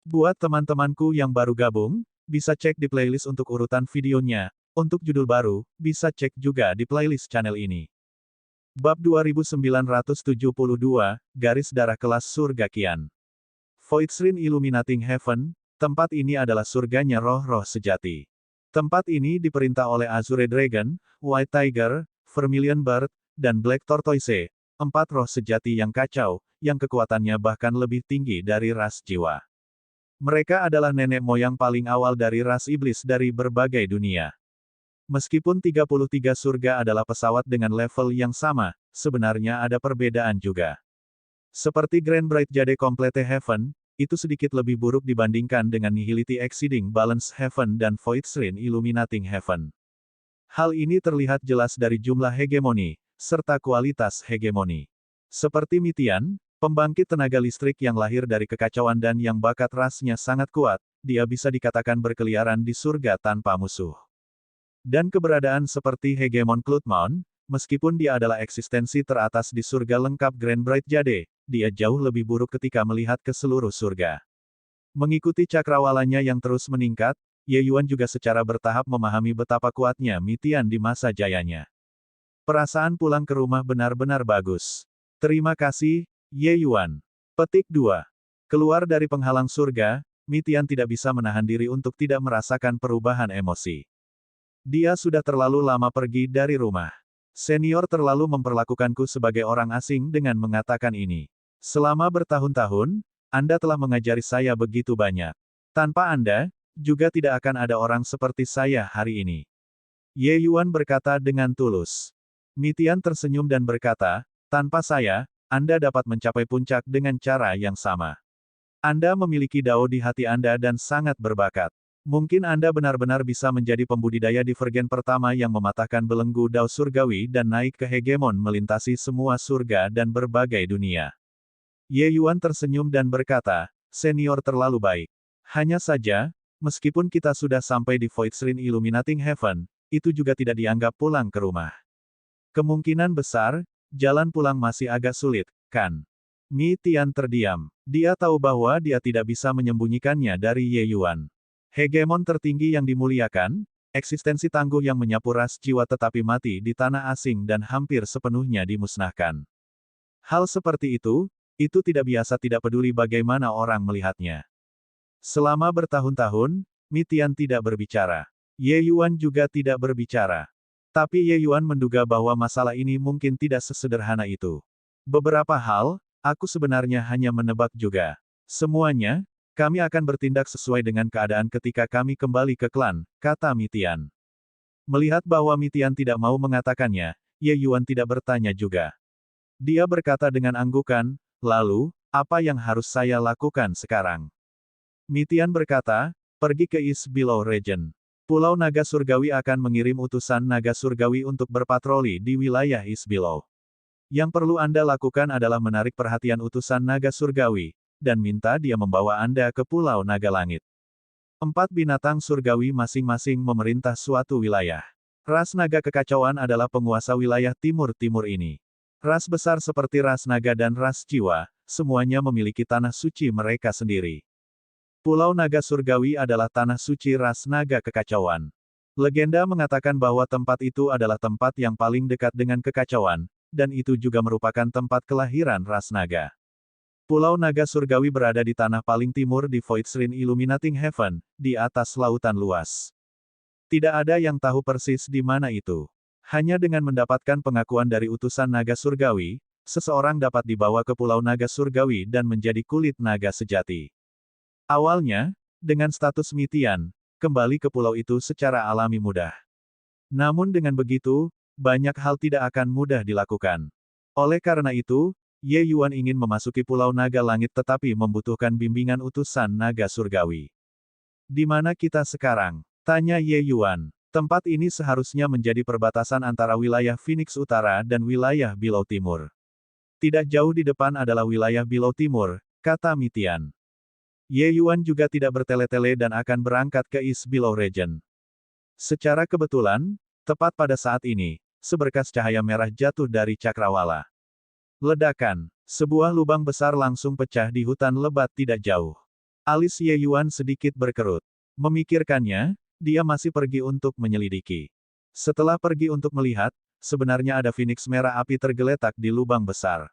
Buat teman-temanku yang baru gabung, bisa cek di playlist untuk urutan videonya. Untuk judul baru, bisa cek juga di playlist channel ini. Bab 2972, Garis Darah Kelas Surga Kian. Voidsrin Illuminating Heaven, tempat ini adalah surganya roh-roh sejati. Tempat ini diperintah oleh Azure Dragon, White Tiger, Vermilion Bird, dan Black Tortoise, 4 roh sejati yang kacau, yang kekuatannya bahkan lebih tinggi dari ras jiwa. Mereka adalah nenek moyang paling awal dari ras iblis dari berbagai dunia. Meskipun 33 surga adalah pesawat dengan level yang sama, sebenarnya ada perbedaan juga. Seperti Grand Bright Jade Complete Heaven, itu sedikit lebih buruk dibandingkan dengan Nihility Exceeding Balance Heaven dan Voidsrin Illuminating Heaven. Hal ini terlihat jelas dari jumlah hegemoni, serta kualitas hegemoni. Seperti Mithian, pembangkit tenaga listrik yang lahir dari kekacauan dan yang bakat rasnya sangat kuat, dia bisa dikatakan berkeliaran di surga tanpa musuh. Dan keberadaan seperti Hegemon Cloudmount, meskipun dia adalah eksistensi teratas di surga lengkap Grand Bright Jade, dia jauh lebih buruk ketika melihat ke seluruh surga. Mengikuti cakrawalanya yang terus meningkat, Ye Yuan juga secara bertahap memahami betapa kuatnya Mithian di masa jayanya. Perasaan pulang ke rumah benar-benar bagus. Terima kasih, Ye Yuan. Petik 2. Keluar dari penghalang surga, Mithian tidak bisa menahan diri untuk tidak merasakan perubahan emosi. Dia sudah terlalu lama pergi dari rumah. Senior terlalu memperlakukanku sebagai orang asing dengan mengatakan ini. Selama bertahun-tahun, Anda telah mengajari saya begitu banyak. Tanpa Anda, juga tidak akan ada orang seperti saya hari ini. Ye Yuan berkata dengan tulus. Mithian tersenyum dan berkata, tanpa saya, Anda dapat mencapai puncak dengan cara yang sama. Anda memiliki Dao di hati Anda dan sangat berbakat. Mungkin Anda benar-benar bisa menjadi pembudidaya divergen pertama yang mematahkan belenggu Dao surgawi dan naik ke hegemon melintasi semua surga dan berbagai dunia. Ye Yuan tersenyum dan berkata, senior terlalu baik. Hanya saja, meskipun kita sudah sampai di Voidsrin Illuminating Heaven, itu juga tidak dianggap pulang ke rumah. Kemungkinan besar, jalan pulang masih agak sulit, kan? Mithian terdiam. Dia tahu bahwa dia tidak bisa menyembunyikannya dari Ye Yuan. Hegemon tertinggi yang dimuliakan, eksistensi tangguh yang menyapu ras jiwa tetapi mati di tanah asing dan hampir sepenuhnya dimusnahkan. Hal seperti itu tidak biasa tidak peduli bagaimana orang melihatnya. Selama bertahun-tahun, Mithian tidak berbicara. Ye Yuan juga tidak berbicara. Tapi Ye Yuan menduga bahwa masalah ini mungkin tidak sesederhana itu. Beberapa hal, aku sebenarnya hanya menebak juga. Semuanya, kami akan bertindak sesuai dengan keadaan ketika kami kembali ke klan, kata Mithian. Melihat bahwa Mithian tidak mau mengatakannya, Ye Yuan tidak bertanya juga. Dia berkata dengan anggukan, lalu, apa yang harus saya lakukan sekarang? Mithian berkata, pergi ke East Below Region. Pulau Naga Surgawi akan mengirim utusan Naga Surgawi untuk berpatroli di wilayah East Below. Yang perlu Anda lakukan adalah menarik perhatian utusan Naga Surgawi, dan minta dia membawa Anda ke Pulau Naga Langit. 4 binatang surgawi masing-masing memerintah suatu wilayah. Ras naga kekacauan adalah penguasa wilayah timur-timur ini. Ras besar seperti ras naga dan ras jiwa, semuanya memiliki tanah suci mereka sendiri. Pulau Naga Surgawi adalah tanah suci ras naga kekacauan. Legenda mengatakan bahwa tempat itu adalah tempat yang paling dekat dengan kekacauan, dan itu juga merupakan tempat kelahiran ras naga. Pulau Naga Surgawi berada di tanah paling timur di Voidsrin Illuminating Heaven, di atas lautan luas. Tidak ada yang tahu persis di mana itu. Hanya dengan mendapatkan pengakuan dari utusan Naga Surgawi, seseorang dapat dibawa ke Pulau Naga Surgawi dan menjadi kulit naga sejati. Awalnya, dengan status Mithian, kembali ke pulau itu secara alami mudah. Namun dengan begitu, banyak hal tidak akan mudah dilakukan. Oleh karena itu, Ye Yuan ingin memasuki Pulau Naga Langit tetapi membutuhkan bimbingan utusan Naga Surgawi. Di mana kita sekarang? Tanya Ye Yuan. Tempat ini seharusnya menjadi perbatasan antara wilayah Phoenix Utara dan wilayah Below Timur. Tidak jauh di depan adalah wilayah Below Timur, kata Mithian. Ye Yuan juga tidak bertele-tele dan akan berangkat ke East Below Region. Secara kebetulan, tepat pada saat ini, seberkas cahaya merah jatuh dari cakrawala. Ledakan. Sebuah lubang besar langsung pecah di hutan lebat tidak jauh. Alis Ye Yuan sedikit berkerut. Memikirkannya, dia masih pergi untuk menyelidiki. Setelah pergi untuk melihat, sebenarnya ada Phoenix merah api tergeletak di lubang besar.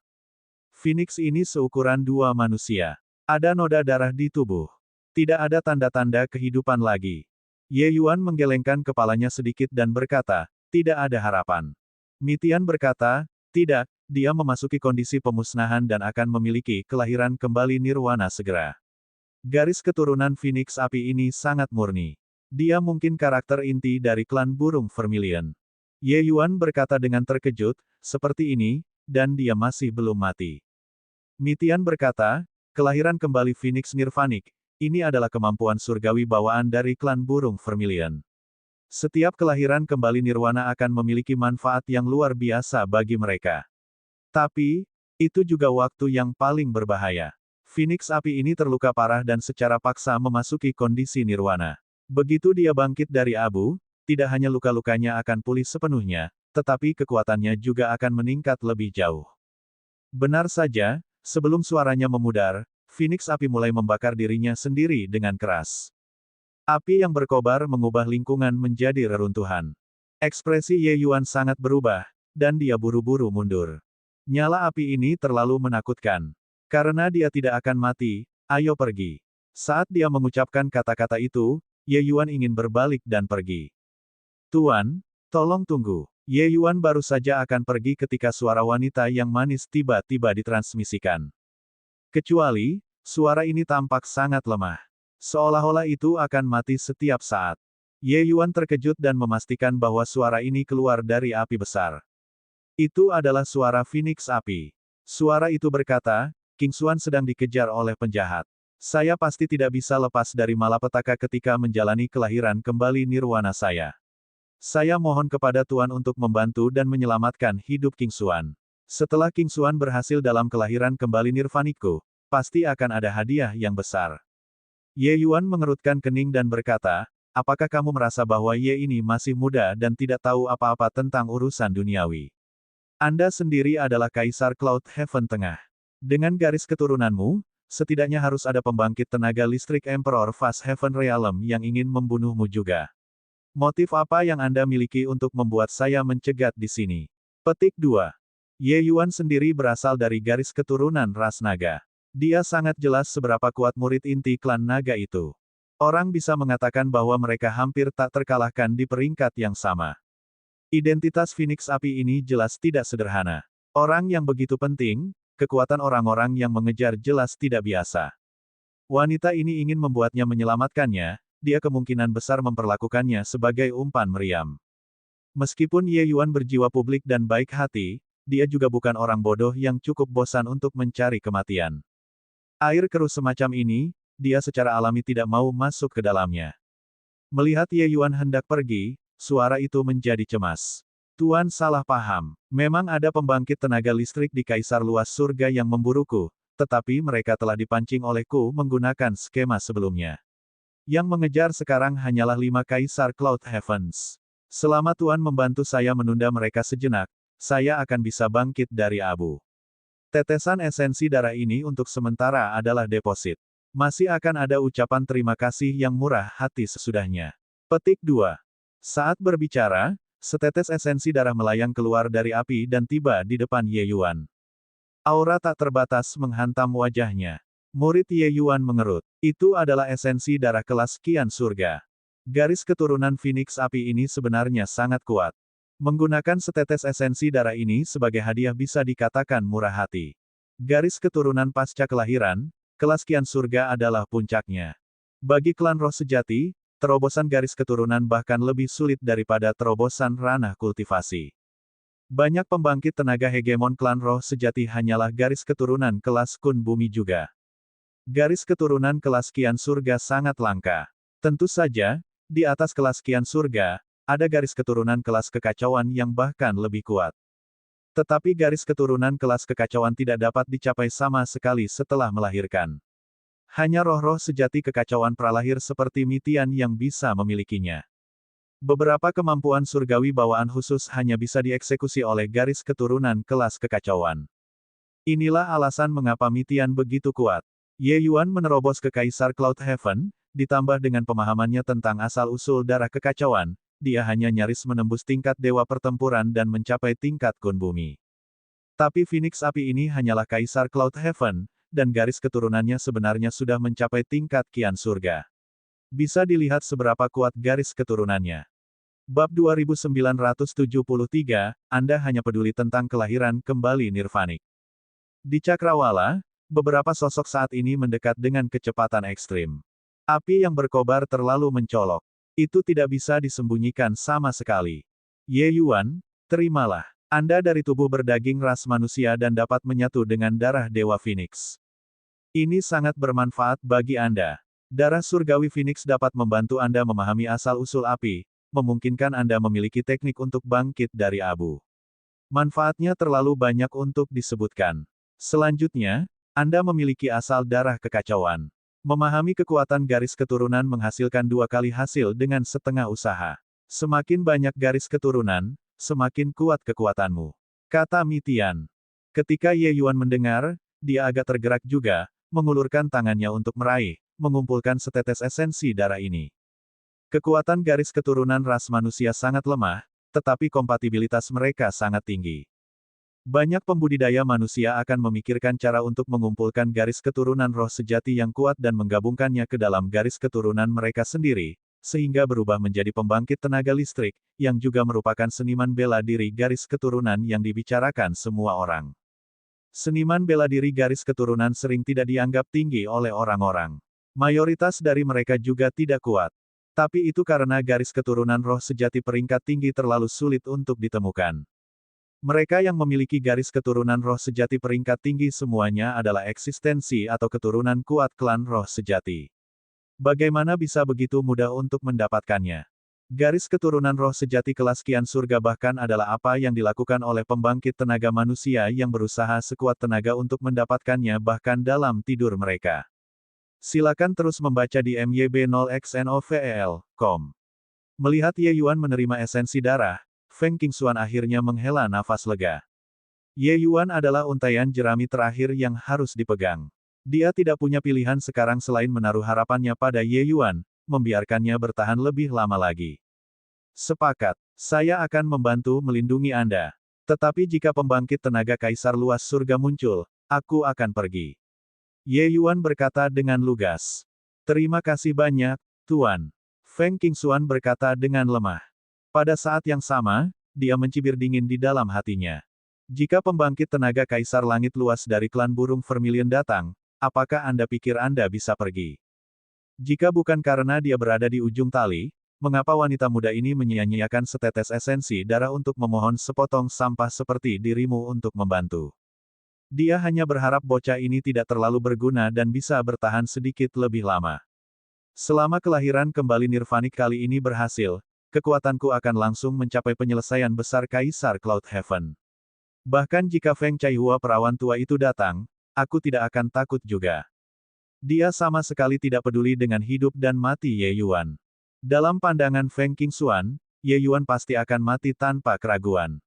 Phoenix ini seukuran 2 manusia. Ada noda darah di tubuh. Tidak ada tanda-tanda kehidupan lagi. Ye Yuan menggelengkan kepalanya sedikit dan berkata, tidak ada harapan. Mitian berkata, tidak, dia memasuki kondisi pemusnahan dan akan memiliki kelahiran kembali nirwana segera. Garis keturunan Phoenix api ini sangat murni. Dia mungkin karakter inti dari klan burung Vermilion. Ye Yuan berkata dengan terkejut, seperti ini, dan dia masih belum mati. Mitian berkata, kelahiran kembali Phoenix Nirvanik, ini adalah kemampuan surgawi bawaan dari klan burung Vermilion. Setiap kelahiran kembali nirwana akan memiliki manfaat yang luar biasa bagi mereka. Tapi, itu juga waktu yang paling berbahaya. Phoenix api ini terluka parah dan secara paksa memasuki kondisi nirwana. Begitu dia bangkit dari abu, tidak hanya luka-lukanya akan pulih sepenuhnya, tetapi kekuatannya juga akan meningkat lebih jauh. Benar saja, sebelum suaranya memudar, Phoenix api mulai membakar dirinya sendiri dengan keras. Api yang berkobar mengubah lingkungan menjadi reruntuhan. Ekspresi Ye Yuan sangat berubah, dan dia buru-buru mundur. Nyala api ini terlalu menakutkan. Karena dia tidak akan mati, ayo pergi. Saat dia mengucapkan kata-kata itu, Ye Yuan ingin berbalik dan pergi. Tuan, tolong tunggu. Ye Yuan baru saja akan pergi ketika suara wanita yang manis tiba-tiba ditransmisikan. Kecuali, suara ini tampak sangat lemah. Seolah-olah itu akan mati setiap saat. Ye Yuan terkejut dan memastikan bahwa suara ini keluar dari api besar. Itu adalah suara Phoenix api. Suara itu berkata, King Xuan sedang dikejar oleh penjahat. Saya pasti tidak bisa lepas dari malapetaka ketika menjalani kelahiran kembali nirwana saya. Saya mohon kepada Tuan untuk membantu dan menyelamatkan hidup King Xuan. Setelah King Xuan berhasil dalam kelahiran kembali nirvaniku, pasti akan ada hadiah yang besar. Ye Yuan mengerutkan kening dan berkata, apakah kamu merasa bahwa Ye ini masih muda dan tidak tahu apa-apa tentang urusan duniawi? Anda sendiri adalah Kaisar Cloud Heaven Tengah. Dengan garis keturunanmu, setidaknya harus ada pembangkit tenaga listrik Emperor Fast Heaven Realm yang ingin membunuhmu juga. Motif apa yang Anda miliki untuk membuat saya mencegat di sini? Petik 2. Ye Yuan sendiri berasal dari garis keturunan ras naga. Dia sangat jelas seberapa kuat murid inti klan naga itu. Orang bisa mengatakan bahwa mereka hampir tak terkalahkan di peringkat yang sama. Identitas Phoenix api ini jelas tidak sederhana. Orang yang begitu penting, kekuatan orang-orang yang mengejar jelas tidak biasa. Wanita ini ingin membuatnya menyelamatkannya, dia kemungkinan besar memperlakukannya sebagai umpan meriam. Meskipun Ye Yuan berjiwa publik dan baik hati, dia juga bukan orang bodoh yang cukup bosan untuk mencari kematian. Air keruh semacam ini, dia secara alami tidak mau masuk ke dalamnya. Melihat Ye Yuan hendak pergi, suara itu menjadi cemas. Tuan salah paham. Memang ada pembangkit tenaga listrik di Kaisar Luas Surga yang memburuku, tetapi mereka telah dipancing olehku menggunakan skema sebelumnya. Yang mengejar sekarang hanyalah 5 Kaisar Cloud Heavens. Selama Tuan membantu saya menunda mereka sejenak, saya akan bisa bangkit dari abu. Tetesan esensi darah ini untuk sementara adalah deposit. Masih akan ada ucapan terima kasih yang murah hati sesudahnya. Petik 2. Saat berbicara, setetes esensi darah melayang keluar dari api dan tiba di depan Ye Yuan. Aura tak terbatas menghantam wajahnya. Murid Ye Yuan mengerut. Itu adalah esensi darah kelas Kian Surga. Garis keturunan Phoenix api ini sebenarnya sangat kuat. Menggunakan setetes esensi darah ini sebagai hadiah bisa dikatakan murah hati. Garis keturunan pasca kelahiran, kelas Kian Surga adalah puncaknya. Bagi klan roh sejati, terobosan garis keturunan bahkan lebih sulit daripada terobosan ranah kultivasi. Banyak pembangkit tenaga hegemon klan roh sejati hanyalah garis keturunan kelas Kun Bumi juga. Garis keturunan kelas Kian Surga sangat langka. Tentu saja, di atas kelas Kian Surga, ada garis keturunan kelas kekacauan yang bahkan lebih kuat. Tetapi garis keturunan kelas kekacauan tidak dapat dicapai sama sekali setelah melahirkan. Hanya roh-roh sejati kekacauan pralahir seperti Mitian yang bisa memilikinya. Beberapa kemampuan surgawi bawaan khusus hanya bisa dieksekusi oleh garis keturunan kelas kekacauan. Inilah alasan mengapa Mitian begitu kuat. Ye Yuan menerobos ke Kaisar Cloud Heaven, ditambah dengan pemahamannya tentang asal-usul darah kekacauan, dia hanya nyaris menembus tingkat dewa pertempuran dan mencapai tingkat Kun Bumi. Tapi Phoenix Api ini hanyalah Kaisar Cloud Heaven, dan garis keturunannya sebenarnya sudah mencapai tingkat Kian Surga. Bisa dilihat seberapa kuat garis keturunannya. Bab 2973, Anda hanya peduli tentang kelahiran kembali Nirvanik. Di Cakrawala, beberapa sosok saat ini mendekat dengan kecepatan ekstrim. Api yang berkobar terlalu mencolok. Itu tidak bisa disembunyikan sama sekali. Ye Yuan, terimalah. Anda dari tubuh berdaging ras manusia dan dapat menyatu dengan darah Dewa Phoenix. Ini sangat bermanfaat bagi Anda. Darah surgawi Phoenix dapat membantu Anda memahami asal-usul api, memungkinkan Anda memiliki teknik untuk bangkit dari abu. Manfaatnya terlalu banyak untuk disebutkan. Selanjutnya, Anda memiliki asal darah kekacauan. Memahami kekuatan garis keturunan menghasilkan 2 kali hasil dengan setengah usaha. Semakin banyak garis keturunan, semakin kuat kekuatanmu. Kata Mitian. Ketika Ye Yuan mendengar, dia agak tergerak juga, mengulurkan tangannya untuk meraih, mengumpulkan setetes esensi darah ini. Kekuatan garis keturunan ras manusia sangat lemah, tetapi kompatibilitas mereka sangat tinggi. Banyak pembudidaya manusia akan memikirkan cara untuk mengumpulkan garis keturunan roh sejati yang kuat dan menggabungkannya ke dalam garis keturunan mereka sendiri, sehingga berubah menjadi pembangkit tenaga listrik, yang juga merupakan seniman bela diri garis keturunan yang dibicarakan semua orang. Seniman bela diri garis keturunan sering tidak dianggap tinggi oleh orang-orang. Mayoritas dari mereka juga tidak kuat. Tapi itu karena garis keturunan roh sejati peringkat tinggi terlalu sulit untuk ditemukan. Mereka yang memiliki garis keturunan roh sejati peringkat tinggi semuanya adalah eksistensi atau keturunan kuat klan roh sejati. Bagaimana bisa begitu mudah untuk mendapatkannya? Garis keturunan roh sejati kelas Kian Surga bahkan adalah apa yang dilakukan oleh pembangkit tenaga manusia yang berusaha sekuat tenaga untuk mendapatkannya bahkan dalam tidur mereka. Silakan terus membaca di myb0xnovel.com. Melihat Ye Yuan menerima esensi darah, Feng Qingxuan akhirnya menghela nafas lega. Ye Yuan adalah untaian jerami terakhir yang harus dipegang. Dia tidak punya pilihan sekarang selain menaruh harapannya pada Ye Yuan, membiarkannya bertahan lebih lama lagi. Sepakat, saya akan membantu melindungi Anda. Tetapi jika pembangkit tenaga Kaisar luas surga muncul, aku akan pergi. Ye Yuan berkata dengan lugas. Terima kasih banyak, Tuan. Feng Qingxuan berkata dengan lemah. Pada saat yang sama, dia mencibir dingin di dalam hatinya. Jika pembangkit tenaga Kaisar Langit luas dari klan burung Vermilion datang, apakah Anda pikir Anda bisa pergi? Jika bukan karena dia berada di ujung tali, mengapa wanita muda ini menyia-nyiakan setetes esensi darah untuk memohon sepotong sampah seperti dirimu untuk membantu? Dia hanya berharap bocah ini tidak terlalu berguna dan bisa bertahan sedikit lebih lama. Selama kelahiran kembali Nirvanik kali ini berhasil, kekuatanku akan langsung mencapai penyelesaian besar Kaisar Cloud Heaven. Bahkan jika Feng Caihua perawan tua itu datang, aku tidak akan takut juga. Dia sama sekali tidak peduli dengan hidup dan mati Ye Yuan. Dalam pandangan Feng Qingxuan, Ye Yuan pasti akan mati tanpa keraguan.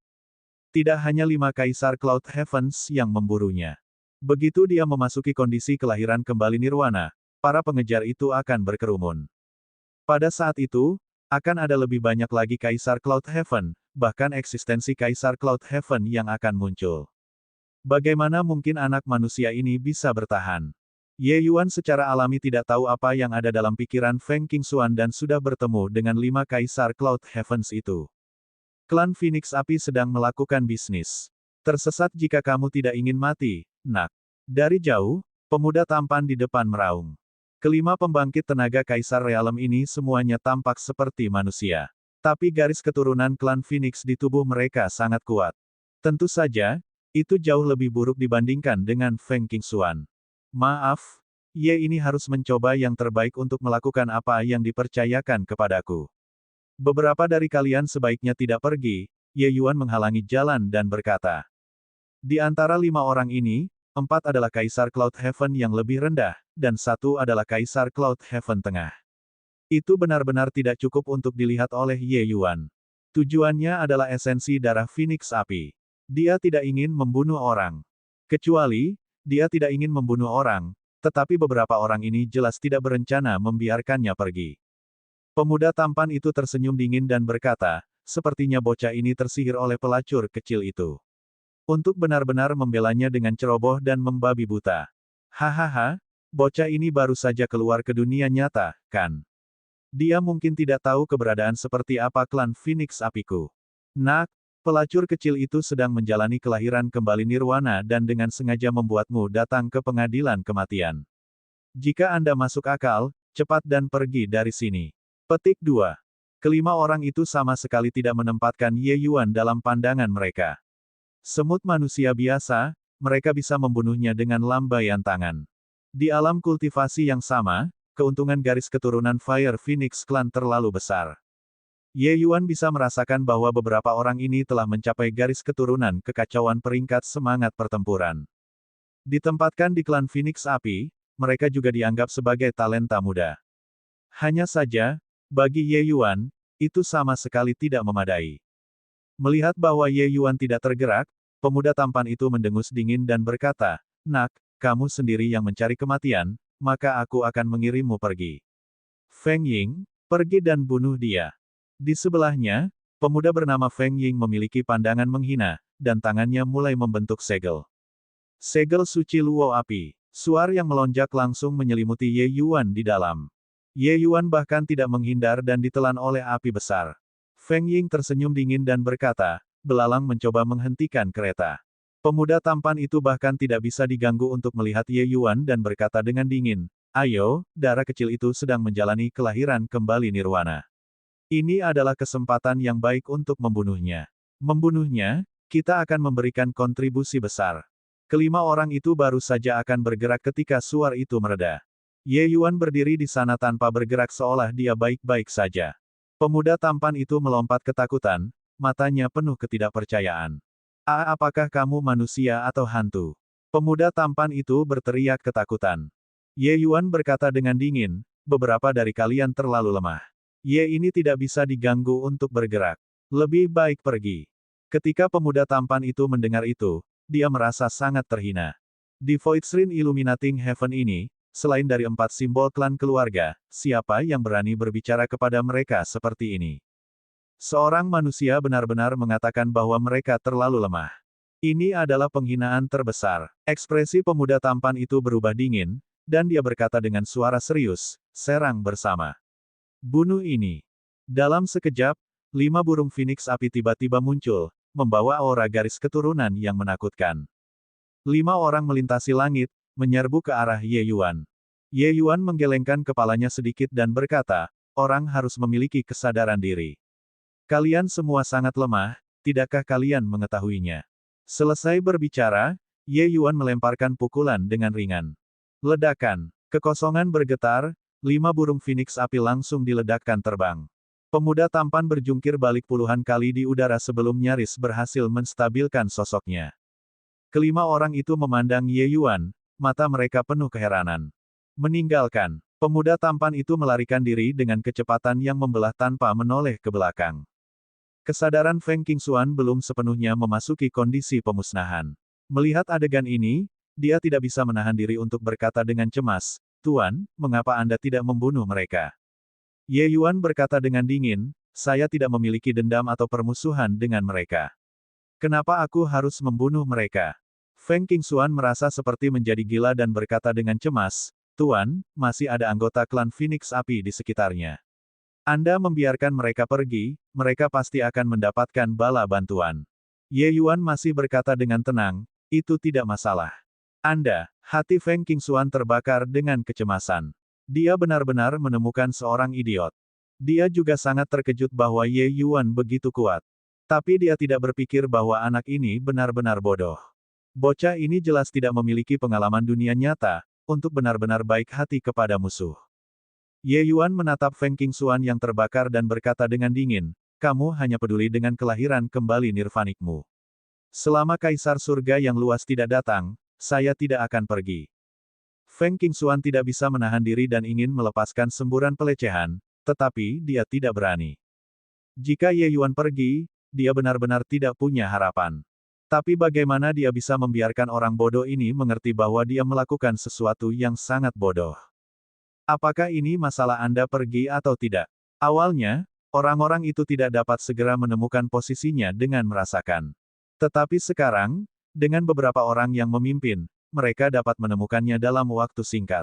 Tidak hanya 5 Kaisar Cloud Heavens yang memburunya. Begitu dia memasuki kondisi kelahiran kembali Nirwana, para pengejar itu akan berkerumun. Pada saat itu, akan ada lebih banyak lagi Kaisar Cloud Heaven, bahkan eksistensi Kaisar Cloud Heaven yang akan muncul. Bagaimana mungkin anak manusia ini bisa bertahan? Ye Yuan secara alami tidak tahu apa yang ada dalam pikiran Feng Qingxuan dan sudah bertemu dengan 5 Kaisar Cloud Heavens itu. Klan Phoenix Api sedang melakukan bisnis. Tersesat jika kamu tidak ingin mati, nak. Dari jauh, pemuda tampan di depan meraung. Kelima pembangkit tenaga Kaisar Realem ini semuanya tampak seperti manusia. Tapi garis keturunan klan Phoenix di tubuh mereka sangat kuat. Tentu saja, itu jauh lebih buruk dibandingkan dengan Feng Qingxuan. Maaf, Ye ini harus mencoba yang terbaik untuk melakukan apa yang dipercayakan kepadaku. Beberapa dari kalian sebaiknya tidak pergi, Ye Yuan menghalangi jalan dan berkata. Di antara 5 orang ini, 4 adalah Kaisar Cloud Heaven yang lebih rendah, dan 1 adalah Kaisar Cloud Heaven tengah. Itu benar-benar tidak cukup untuk dilihat oleh Ye Yuan. Tujuannya adalah esensi darah Phoenix Api. Dia tidak ingin membunuh orang. Kecuali, dia tidak ingin membunuh orang, tetapi beberapa orang ini jelas tidak berencana membiarkannya pergi. Pemuda tampan itu tersenyum dingin dan berkata, sepertinya bocah ini tersihir oleh pelacur kecil itu. Untuk benar-benar membelanya dengan ceroboh dan membabi buta. Hahaha, bocah ini baru saja keluar ke dunia nyata, kan? Dia mungkin tidak tahu keberadaan seperti apa klan Phoenix Apiku. Nak, pelacur kecil itu sedang menjalani kelahiran kembali nirwana dan dengan sengaja membuatmu datang ke pengadilan kematian. Jika Anda masuk akal, cepat dan pergi dari sini. Petik 2. Kelima orang itu sama sekali tidak menempatkan Ye Yuan dalam pandangan mereka. Semut manusia biasa, mereka bisa membunuhnya dengan lambaian tangan. Di alam kultivasi yang sama, keuntungan garis keturunan Fire Phoenix Clan terlalu besar. Ye Yuan bisa merasakan bahwa beberapa orang ini telah mencapai garis keturunan kekacauan peringkat semangat pertempuran. Ditempatkan di klan Phoenix Api, mereka juga dianggap sebagai talenta muda. Hanya saja, bagi Ye Yuan, itu sama sekali tidak memadai. Melihat bahwa Ye Yuan tidak tergerak, pemuda tampan itu mendengus dingin dan berkata, "Nak, kamu sendiri yang mencari kematian, maka aku akan mengirimmu pergi. Feng Ying, pergi dan bunuh dia." Di sebelahnya, pemuda bernama Feng Ying memiliki pandangan menghina, dan tangannya mulai membentuk segel. Segel suci Luo Api. Suar yang melonjak langsung menyelimuti Ye Yuan di dalam. Ye Yuan bahkan tidak menghindar dan ditelan oleh api besar. Feng Ying tersenyum dingin dan berkata, belalang mencoba menghentikan kereta. Pemuda tampan itu bahkan tidak bisa diganggu untuk melihat Ye Yuan dan berkata dengan dingin, "Ayo, darah kecil itu sedang menjalani kelahiran kembali nirwana. Ini adalah kesempatan yang baik untuk membunuhnya. Membunuhnya, kita akan memberikan kontribusi besar." Kelima orang itu baru saja akan bergerak ketika suar itu mereda. Ye Yuan berdiri di sana tanpa bergerak seolah dia baik-baik saja. Pemuda tampan itu melompat ketakutan, matanya penuh ketidakpercayaan. Apakah kamu manusia atau hantu?" Pemuda tampan itu berteriak ketakutan. Ye Yuan berkata dengan dingin, "Beberapa dari kalian terlalu lemah. Ye ini tidak bisa diganggu untuk bergerak. Lebih baik pergi." Ketika pemuda tampan itu mendengar itu, dia merasa sangat terhina. Di Voidstream Illuminating Heaven ini, selain dari 4 simbol klan keluarga, siapa yang berani berbicara kepada mereka seperti ini? Seorang manusia benar-benar mengatakan bahwa mereka terlalu lemah. Ini adalah penghinaan terbesar. Ekspresi pemuda tampan itu berubah dingin, dan dia berkata dengan suara serius, "Serang bersama. Bunuh ini." Dalam sekejap, 5 burung Phoenix Api tiba-tiba muncul, membawa aura garis keturunan yang menakutkan. 5 orang melintasi langit, menyerbu ke arah Ye Yuan. Ye Yuan menggelengkan kepalanya sedikit dan berkata, "Orang harus memiliki kesadaran diri. Kalian semua sangat lemah, tidakkah kalian mengetahuinya?" Selesai berbicara, Ye Yuan melemparkan pukulan dengan ringan. Ledakan. Kekosongan bergetar, 5 burung Phoenix Api langsung diledakkan terbang. Pemuda tampan berjungkir balik puluhan kali di udara sebelum nyaris berhasil menstabilkan sosoknya. Kelima orang itu memandang Ye Yuan, mata mereka penuh keheranan. Meninggalkan. Pemuda tampan itu melarikan diri dengan kecepatan yang membelah tanpa menoleh ke belakang. Kesadaran Feng Qingxuan belum sepenuhnya memasuki kondisi pemusnahan. Melihat adegan ini, dia tidak bisa menahan diri untuk berkata dengan cemas, "Tuan, mengapa Anda tidak membunuh mereka?" Ye Yuan berkata dengan dingin, "Saya tidak memiliki dendam atau permusuhan dengan mereka. Kenapa aku harus membunuh mereka?" Feng Qingxuan merasa seperti menjadi gila dan berkata dengan cemas, "Tuan, masih ada anggota klan Phoenix Api di sekitarnya. Anda membiarkan mereka pergi, mereka pasti akan mendapatkan bala bantuan." Ye Yuan masih berkata dengan tenang, "Itu tidak masalah. Anda." Hati Feng Qingxuan terbakar dengan kecemasan. Dia benar-benar menemukan seorang idiot. Dia juga sangat terkejut bahwa Ye Yuan begitu kuat. Tapi dia tidak berpikir bahwa anak ini benar-benar bodoh. Bocah ini jelas tidak memiliki pengalaman dunia nyata, untuk benar-benar baik hati kepada musuh. Ye Yuan menatap Feng Qingxuan yang terbakar dan berkata dengan dingin, "Kamu hanya peduli dengan kelahiran kembali nirvanikmu. Selama Kaisar Surga yang luas tidak datang, saya tidak akan pergi." Feng Qingxuan tidak bisa menahan diri dan ingin melepaskan semburan pelecehan, tetapi dia tidak berani. Jika Ye Yuan pergi, dia benar-benar tidak punya harapan. Tapi bagaimana dia bisa membiarkan orang bodoh ini mengerti bahwa dia melakukan sesuatu yang sangat bodoh? Apakah ini masalah Anda pergi atau tidak? Awalnya, orang-orang itu tidak dapat segera menemukan posisinya dengan merasakan. Tetapi sekarang, dengan beberapa orang yang memimpin, mereka dapat menemukannya dalam waktu singkat.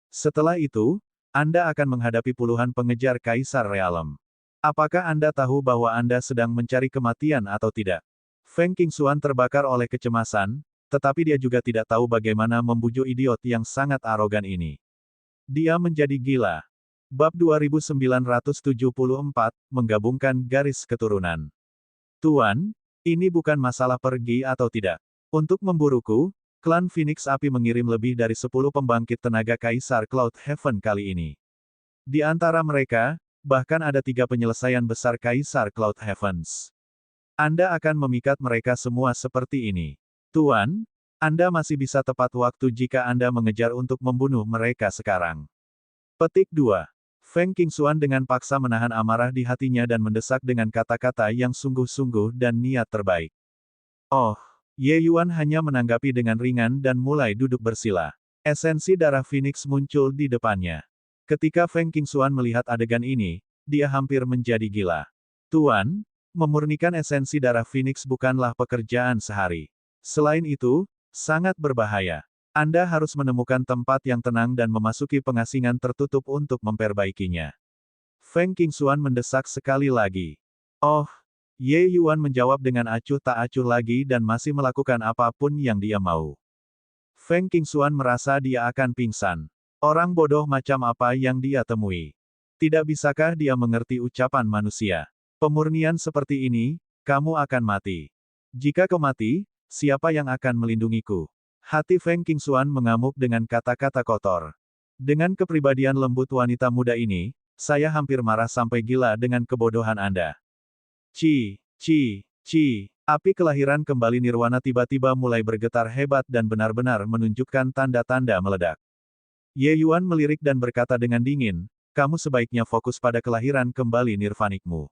Setelah itu, Anda akan menghadapi puluhan pengejar Kaisar Realem. Apakah Anda tahu bahwa Anda sedang mencari kematian atau tidak? Feng Qingxuan terbakar oleh kecemasan, tetapi dia juga tidak tahu bagaimana membujuk idiot yang sangat arogan ini. Dia menjadi gila. Bab 2974, menggabungkan garis keturunan. Tuan, ini bukan masalah pergi atau tidak. Untuk memburuku, klan Phoenix Api mengirim lebih dari 10 pembangkit tenaga Kaisar Cloud Heaven kali ini. Di antara mereka, bahkan ada 3 penyelesaian besar Kaisar Cloud Heavens. Anda akan memikat mereka semua seperti ini. Tuan, Anda masih bisa tepat waktu jika Anda mengejar untuk membunuh mereka sekarang. Petik 2. Feng Qingxuan dengan paksa menahan amarah di hatinya dan mendesak dengan kata-kata yang sungguh-sungguh dan niat terbaik. Oh, Ye Yuan hanya menanggapi dengan ringan dan mulai duduk bersila. Esensi darah Phoenix muncul di depannya. Ketika Feng Qingxuan melihat adegan ini, dia hampir menjadi gila. Tuan, memurnikan esensi darah Phoenix bukanlah pekerjaan sehari. Selain itu, sangat berbahaya. Anda harus menemukan tempat yang tenang dan memasuki pengasingan tertutup untuk memperbaikinya. Feng Qingxuan mendesak sekali lagi. Oh, Ye Yuan menjawab dengan acuh tak acuh lagi dan masih melakukan apapun yang dia mau. Feng Qingxuan merasa dia akan pingsan. Orang bodoh macam apa yang dia temui? Tidak bisakah dia mengerti ucapan manusia? Pemurnian seperti ini, kamu akan mati. Jika kau mati, siapa yang akan melindungiku? Hati Feng Qingxuan mengamuk dengan kata-kata kotor. Dengan kepribadian lembut wanita muda ini, saya hampir marah sampai gila dengan kebodohan Anda. Ci. Api kelahiran kembali Nirwana tiba-tiba mulai bergetar hebat dan benar-benar menunjukkan tanda-tanda meledak. Ye Yuan melirik dan berkata dengan dingin, kamu sebaiknya fokus pada kelahiran kembali nirvanikmu.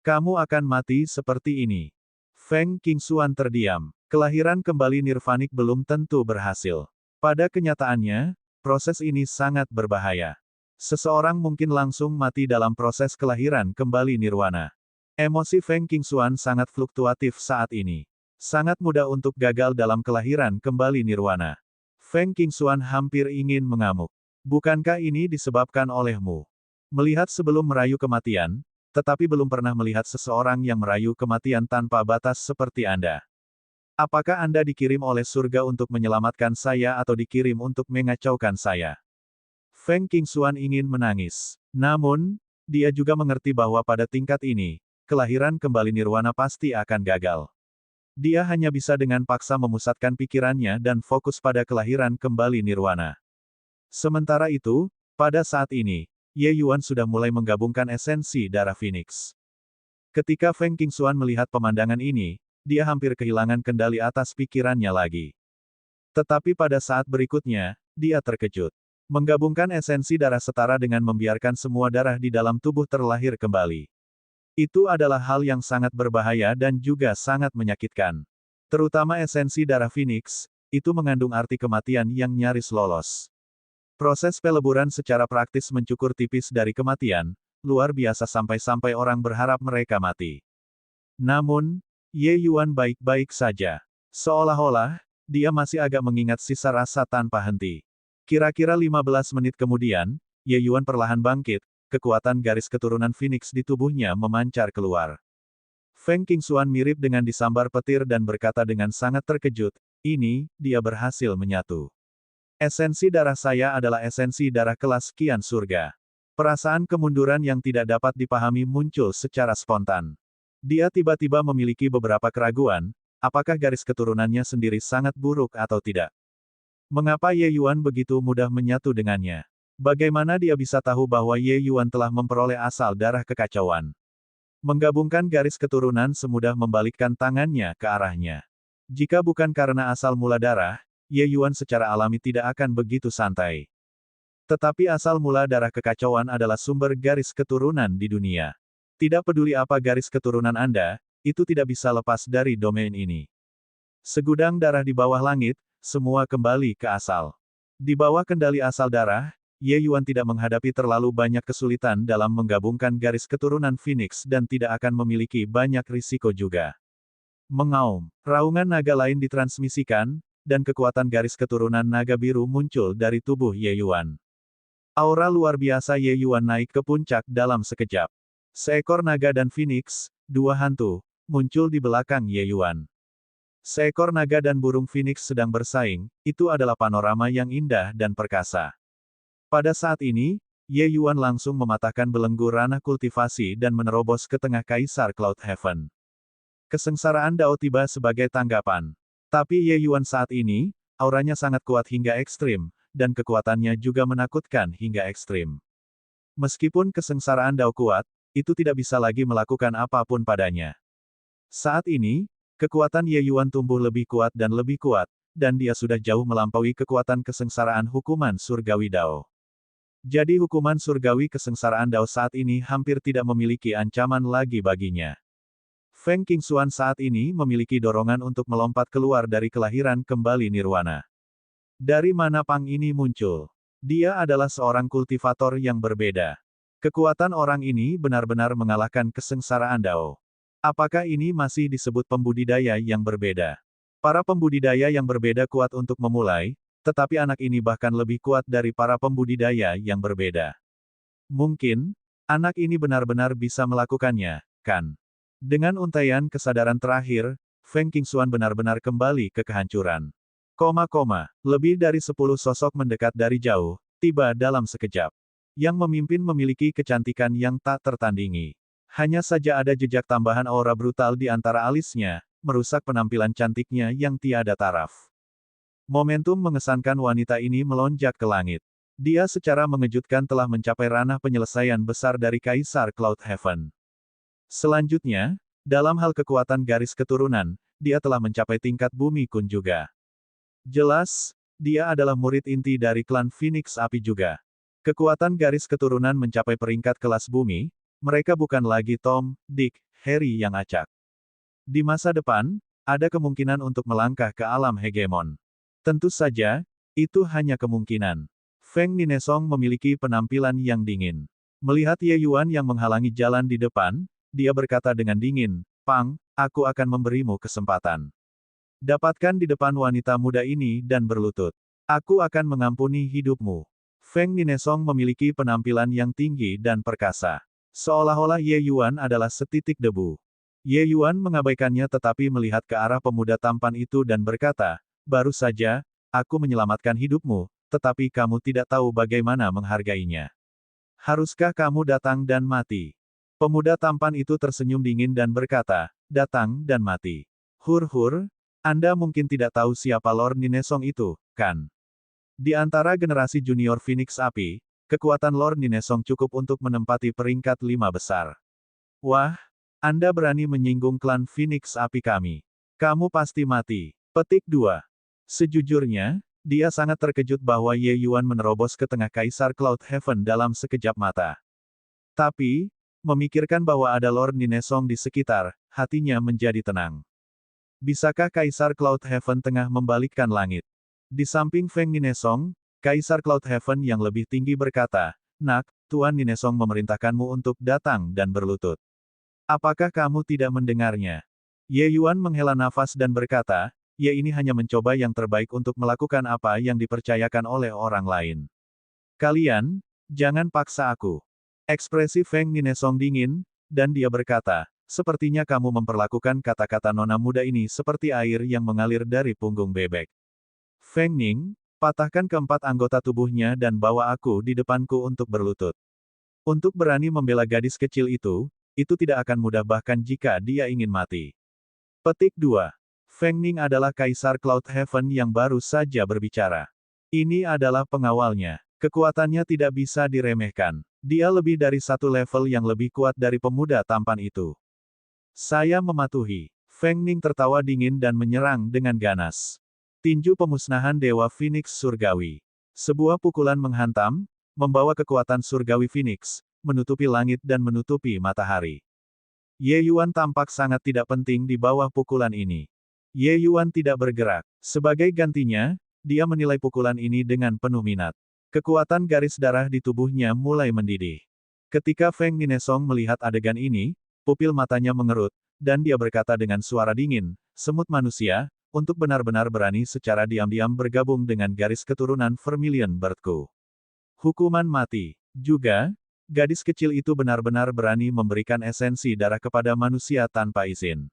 Kamu akan mati seperti ini. Feng Qingxuan terdiam. Kelahiran kembali nirvanik belum tentu berhasil. Pada kenyataannya, proses ini sangat berbahaya. Seseorang mungkin langsung mati dalam proses kelahiran kembali nirwana. Emosi Feng Qingxuan sangat fluktuatif saat ini. Sangat mudah untuk gagal dalam kelahiran kembali nirwana. Feng Qingxuan hampir ingin mengamuk. Bukankah ini disebabkan olehmu? Melihat sebelum merayu kematian, tetapi belum pernah melihat seseorang yang merayu kematian tanpa batas seperti Anda. Apakah Anda dikirim oleh surga untuk menyelamatkan saya atau dikirim untuk mengacaukan saya? Feng Qingxuan ingin menangis. Namun, dia juga mengerti bahwa pada tingkat ini, kelahiran kembali nirwana pasti akan gagal. Dia hanya bisa dengan paksa memusatkan pikirannya dan fokus pada kelahiran kembali nirwana. Sementara itu, pada saat ini, Ye Yuan sudah mulai menggabungkan esensi darah Phoenix. Ketika Feng Qingxuan melihat pemandangan ini, dia hampir kehilangan kendali atas pikirannya lagi. Tetapi pada saat berikutnya, dia terkejut. Menggabungkan esensi darah setara dengan membiarkan semua darah di dalam tubuh terlahir kembali. Itu adalah hal yang sangat berbahaya dan juga sangat menyakitkan. Terutama esensi darah Phoenix, itu mengandung arti kematian yang nyaris lolos. Proses peleburan secara praktis mencukur tipis dari kematian, luar biasa sampai-sampai orang berharap mereka mati. Namun, Ye Yuan baik-baik saja. Seolah-olah, dia masih agak mengingat sisa rasa tanpa henti. Kira-kira 15 menit kemudian, Ye Yuan perlahan bangkit, kekuatan garis keturunan Phoenix di tubuhnya memancar keluar. Feng Qingxuan mirip dengan disambar petir dan berkata dengan sangat terkejut, ini, dia berhasil menyatu. Esensi darah saya adalah esensi darah kelas Qian surga. Perasaan kemunduran yang tidak dapat dipahami muncul secara spontan. Dia tiba-tiba memiliki beberapa keraguan, apakah garis keturunannya sendiri sangat buruk atau tidak. Mengapa Ye Yuan begitu mudah menyatu dengannya? Bagaimana dia bisa tahu bahwa Ye Yuan telah memperoleh asal darah kekacauan? Menggabungkan garis keturunan semudah membalikkan tangannya ke arahnya. Jika bukan karena asal mula darah, Ye Yuan secara alami tidak akan begitu santai. Tetapi asal mula darah kekacauan adalah sumber garis keturunan di dunia. Tidak peduli apa garis keturunan Anda, itu tidak bisa lepas dari domain ini. Segudang darah di bawah langit, semua kembali ke asal. Di bawah kendali asal darah, Ye Yuan tidak menghadapi terlalu banyak kesulitan dalam menggabungkan garis keturunan Phoenix dan tidak akan memiliki banyak risiko juga. Mengaum, raungan naga lain ditransmisikan, dan kekuatan garis keturunan naga biru muncul dari tubuh Ye Yuan. Aura luar biasa Ye Yuan naik ke puncak dalam sekejap. Seekor naga dan Phoenix, dua hantu, muncul di belakang Ye Yuan. Seekor naga dan burung Phoenix sedang bersaing, itu adalah panorama yang indah dan perkasa. Pada saat ini, Ye Yuan langsung mematahkan belenggu ranah kultivasi dan menerobos ke tengah Kaisar Cloud Heaven. Kesengsaraan Dao tiba sebagai tanggapan. Tapi Ye Yuan saat ini, auranya sangat kuat hingga ekstrim, dan kekuatannya juga menakutkan hingga ekstrim. Meskipun kesengsaraan Dao kuat, itu tidak bisa lagi melakukan apapun padanya. Saat ini, kekuatan Ye Yuan tumbuh lebih kuat, dan dia sudah jauh melampaui kekuatan kesengsaraan hukuman surgawi Dao. Jadi hukuman surgawi kesengsaraan Dao saat ini hampir tidak memiliki ancaman lagi baginya. Feng Qingxuan saat ini memiliki dorongan untuk melompat keluar dari kelahiran kembali nirwana. Dari mana Pang ini muncul? Dia adalah seorang kultivator yang berbeda. Kekuatan orang ini benar-benar mengalahkan kesengsaraan Dao. Apakah ini masih disebut pembudidaya yang berbeda? Para pembudidaya yang berbeda kuat untuk memulai, tetapi anak ini bahkan lebih kuat dari para pembudidaya yang berbeda. Mungkin, anak ini benar-benar bisa melakukannya, kan? Dengan untaian kesadaran terakhir, Feng Qingxuan benar-benar kembali ke kehancuran. Lebih dari 10 sosok mendekat dari jauh, tiba dalam sekejap. Yang memimpin memiliki kecantikan yang tak tertandingi. Hanya saja ada jejak tambahan aura brutal di antara alisnya, merusak penampilan cantiknya yang tiada taraf. Momentum mengesankan wanita ini melonjak ke langit. Dia secara mengejutkan telah mencapai ranah penyelesaian besar dari Kaisar Cloud Heaven. Selanjutnya, dalam hal kekuatan garis keturunan, dia telah mencapai tingkat Bumi Kun juga. Jelas, dia adalah murid inti dari klan Phoenix Api juga. Kekuatan garis keturunan mencapai peringkat kelas bumi, mereka bukan lagi Tom, Dick, Harry yang acak. Di masa depan, ada kemungkinan untuk melangkah ke alam hegemon. Tentu saja, itu hanya kemungkinan. Feng Ninesong memiliki penampilan yang dingin. Melihat Ye Yuan yang menghalangi jalan di depan, dia berkata dengan dingin, "Pang, aku akan memberimu kesempatan. Dapatkan di depan wanita muda ini dan berlutut. Aku akan mengampuni hidupmu." Feng Ninesong memiliki penampilan yang tinggi dan perkasa. Seolah-olah Ye Yuan adalah setitik debu. Ye Yuan mengabaikannya tetapi melihat ke arah pemuda tampan itu dan berkata, "Baru saja, aku menyelamatkan hidupmu, tetapi kamu tidak tahu bagaimana menghargainya. Haruskah kamu datang dan mati?" Pemuda tampan itu tersenyum dingin dan berkata, "Datang dan mati. Hur-hur, Anda mungkin tidak tahu siapa Lord Ninesong itu, kan? Di antara generasi junior Phoenix Api, kekuatan Lord Ninesong cukup untuk menempati peringkat 5 besar. Wah, Anda berani menyinggung klan Phoenix Api kami. Kamu pasti mati." Petik 2. Sejujurnya, dia sangat terkejut bahwa Ye Yuan menerobos ke tengah Kaisar Cloud Heaven dalam sekejap mata. Tapi, memikirkan bahwa ada Lord Ninesong di sekitar, hatinya menjadi tenang. Bisakah Kaisar Cloud Heaven tengah membalikkan langit? Di samping Feng Ninesong, Kaisar Cloud Heaven yang lebih tinggi berkata, "Nak, Tuan Ninesong memerintahkanmu untuk datang dan berlutut. Apakah kamu tidak mendengarnya?" Ye Yuan menghela nafas dan berkata, "Ya, ini hanya mencoba yang terbaik untuk melakukan apa yang dipercayakan oleh orang lain. Kalian, jangan paksa aku." Ekspresi Feng Ninesong dingin, dan dia berkata, "Sepertinya kamu memperlakukan kata-kata nona muda ini seperti air yang mengalir dari punggung bebek. Feng Ning, patahkan keempat anggota tubuhnya dan bawa aku di depanku untuk berlutut." Untuk berani membela gadis kecil itu tidak akan mudah bahkan jika dia ingin mati. Petik 2. Feng Ning adalah Kaisar Cloud Heaven yang baru saja berbicara. Ini adalah pengawalnya. Kekuatannya tidak bisa diremehkan. Dia lebih dari satu level yang lebih kuat dari pemuda tampan itu. "Saya mematuhi." Feng Ning tertawa dingin dan menyerang dengan ganas. Tinju pemusnahan Dewa Phoenix Surgawi. Sebuah pukulan menghantam, membawa kekuatan Surgawi Phoenix, menutupi langit dan menutupi matahari. Ye Yuan tampak sangat tidak penting di bawah pukulan ini. Ye Yuan tidak bergerak. Sebagai gantinya, dia menilai pukulan ini dengan penuh minat. Kekuatan garis darah di tubuhnya mulai mendidih. Ketika Feng Ninesong melihat adegan ini, pupil matanya mengerut, dan dia berkata dengan suara dingin, "Semut manusia, untuk benar-benar berani secara diam-diam bergabung dengan garis keturunan Vermilion Birdku. Hukuman mati. Juga, gadis kecil itu benar-benar berani memberikan esensi darah kepada manusia tanpa izin.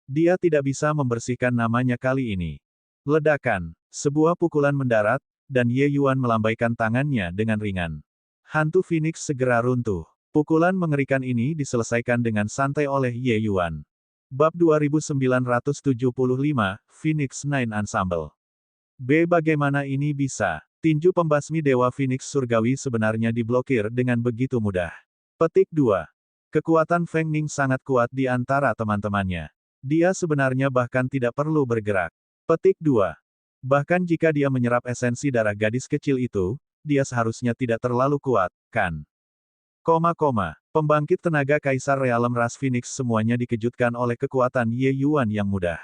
Dia tidak bisa membersihkan namanya kali ini." Ledakan. Sebuah pukulan mendarat, dan Ye Yuan melambaikan tangannya dengan ringan. Hantu Phoenix segera runtuh. Pukulan mengerikan ini diselesaikan dengan santai oleh Ye Yuan. Bab 2975, Phoenix Nine Ensemble. B. Bagaimana ini bisa? Tinju pembasmi Dewa Phoenix Surgawi sebenarnya diblokir dengan begitu mudah. Petik 2. Kekuatan Feng Ning sangat kuat di antara teman-temannya. Dia sebenarnya bahkan tidak perlu bergerak. Petik 2. Bahkan jika dia menyerap esensi darah gadis kecil itu, dia seharusnya tidak terlalu kuat, kan? Pembangkit tenaga Kaisar Realem Ras Phoenix semuanya dikejutkan oleh kekuatan Ye Yuan yang mudah.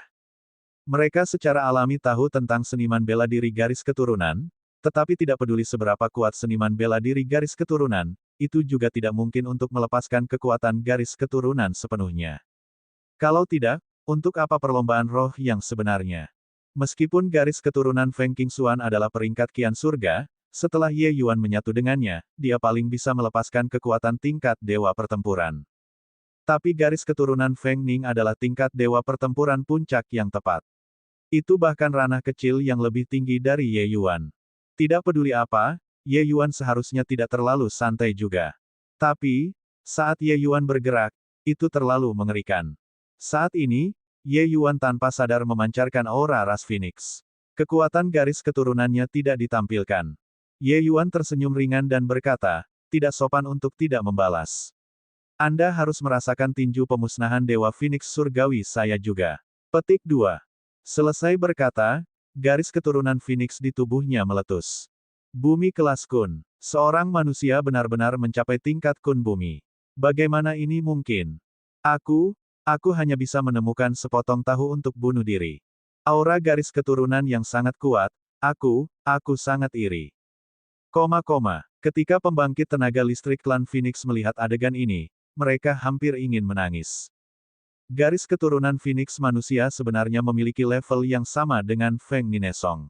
Mereka secara alami tahu tentang seniman bela diri garis keturunan, tetapi tidak peduli seberapa kuat seniman bela diri garis keturunan, itu juga tidak mungkin untuk melepaskan kekuatan garis keturunan sepenuhnya. Kalau tidak, untuk apa perlombaan roh yang sebenarnya? Meskipun garis keturunan Feng Qingxuan adalah peringkat kian surga, setelah Ye Yuan menyatu dengannya, dia paling bisa melepaskan kekuatan tingkat dewa pertempuran. Tapi garis keturunan Feng Ning adalah tingkat dewa pertempuran puncak yang tepat. Itu bahkan ranah kecil yang lebih tinggi dari Ye Yuan. Tidak peduli apa, Ye Yuan seharusnya tidak terlalu santai juga. Tapi, saat Ye Yuan bergerak, itu terlalu mengerikan. Saat ini, Ye Yuan tanpa sadar memancarkan aura ras Phoenix. Kekuatan garis keturunannya tidak ditampilkan. Ye Yuan tersenyum ringan dan berkata, "Tidak sopan untuk tidak membalas. Anda harus merasakan tinju pemusnahan Dewa Phoenix Surgawi saya juga." Petik 2. Selesai berkata, garis keturunan Phoenix di tubuhnya meletus. Bumi kelas Kun. Seorang manusia benar-benar mencapai tingkat Kun bumi. Bagaimana ini mungkin? Aku hanya bisa menemukan sepotong tahu untuk bunuh diri. Aura garis keturunan yang sangat kuat, aku sangat iri. Ketika pembangkit tenaga listrik klan Phoenix melihat adegan ini, mereka hampir ingin menangis. Garis keturunan Phoenix manusia sebenarnya memiliki level yang sama dengan Feng Ninesong.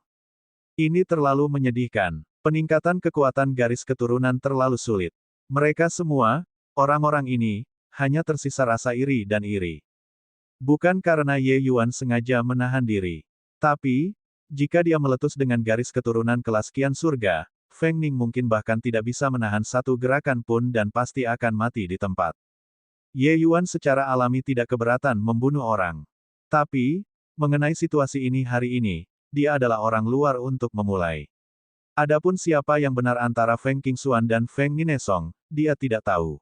Ini terlalu menyedihkan. Peningkatan kekuatan garis keturunan terlalu sulit. Mereka semua, orang-orang ini, hanya tersisa rasa iri dan iri. Bukan karena Ye Yuan sengaja menahan diri. Tapi, jika dia meletus dengan garis keturunan kelas kian surga, Feng Ning mungkin bahkan tidak bisa menahan satu gerakan pun dan pasti akan mati di tempat. Ye Yuan secara alami tidak keberatan membunuh orang. Tapi, mengenai situasi ini hari ini, dia adalah orang luar untuk memulai. Adapun siapa yang benar antara Feng Qingxuan dan Feng Ninesong, dia tidak tahu.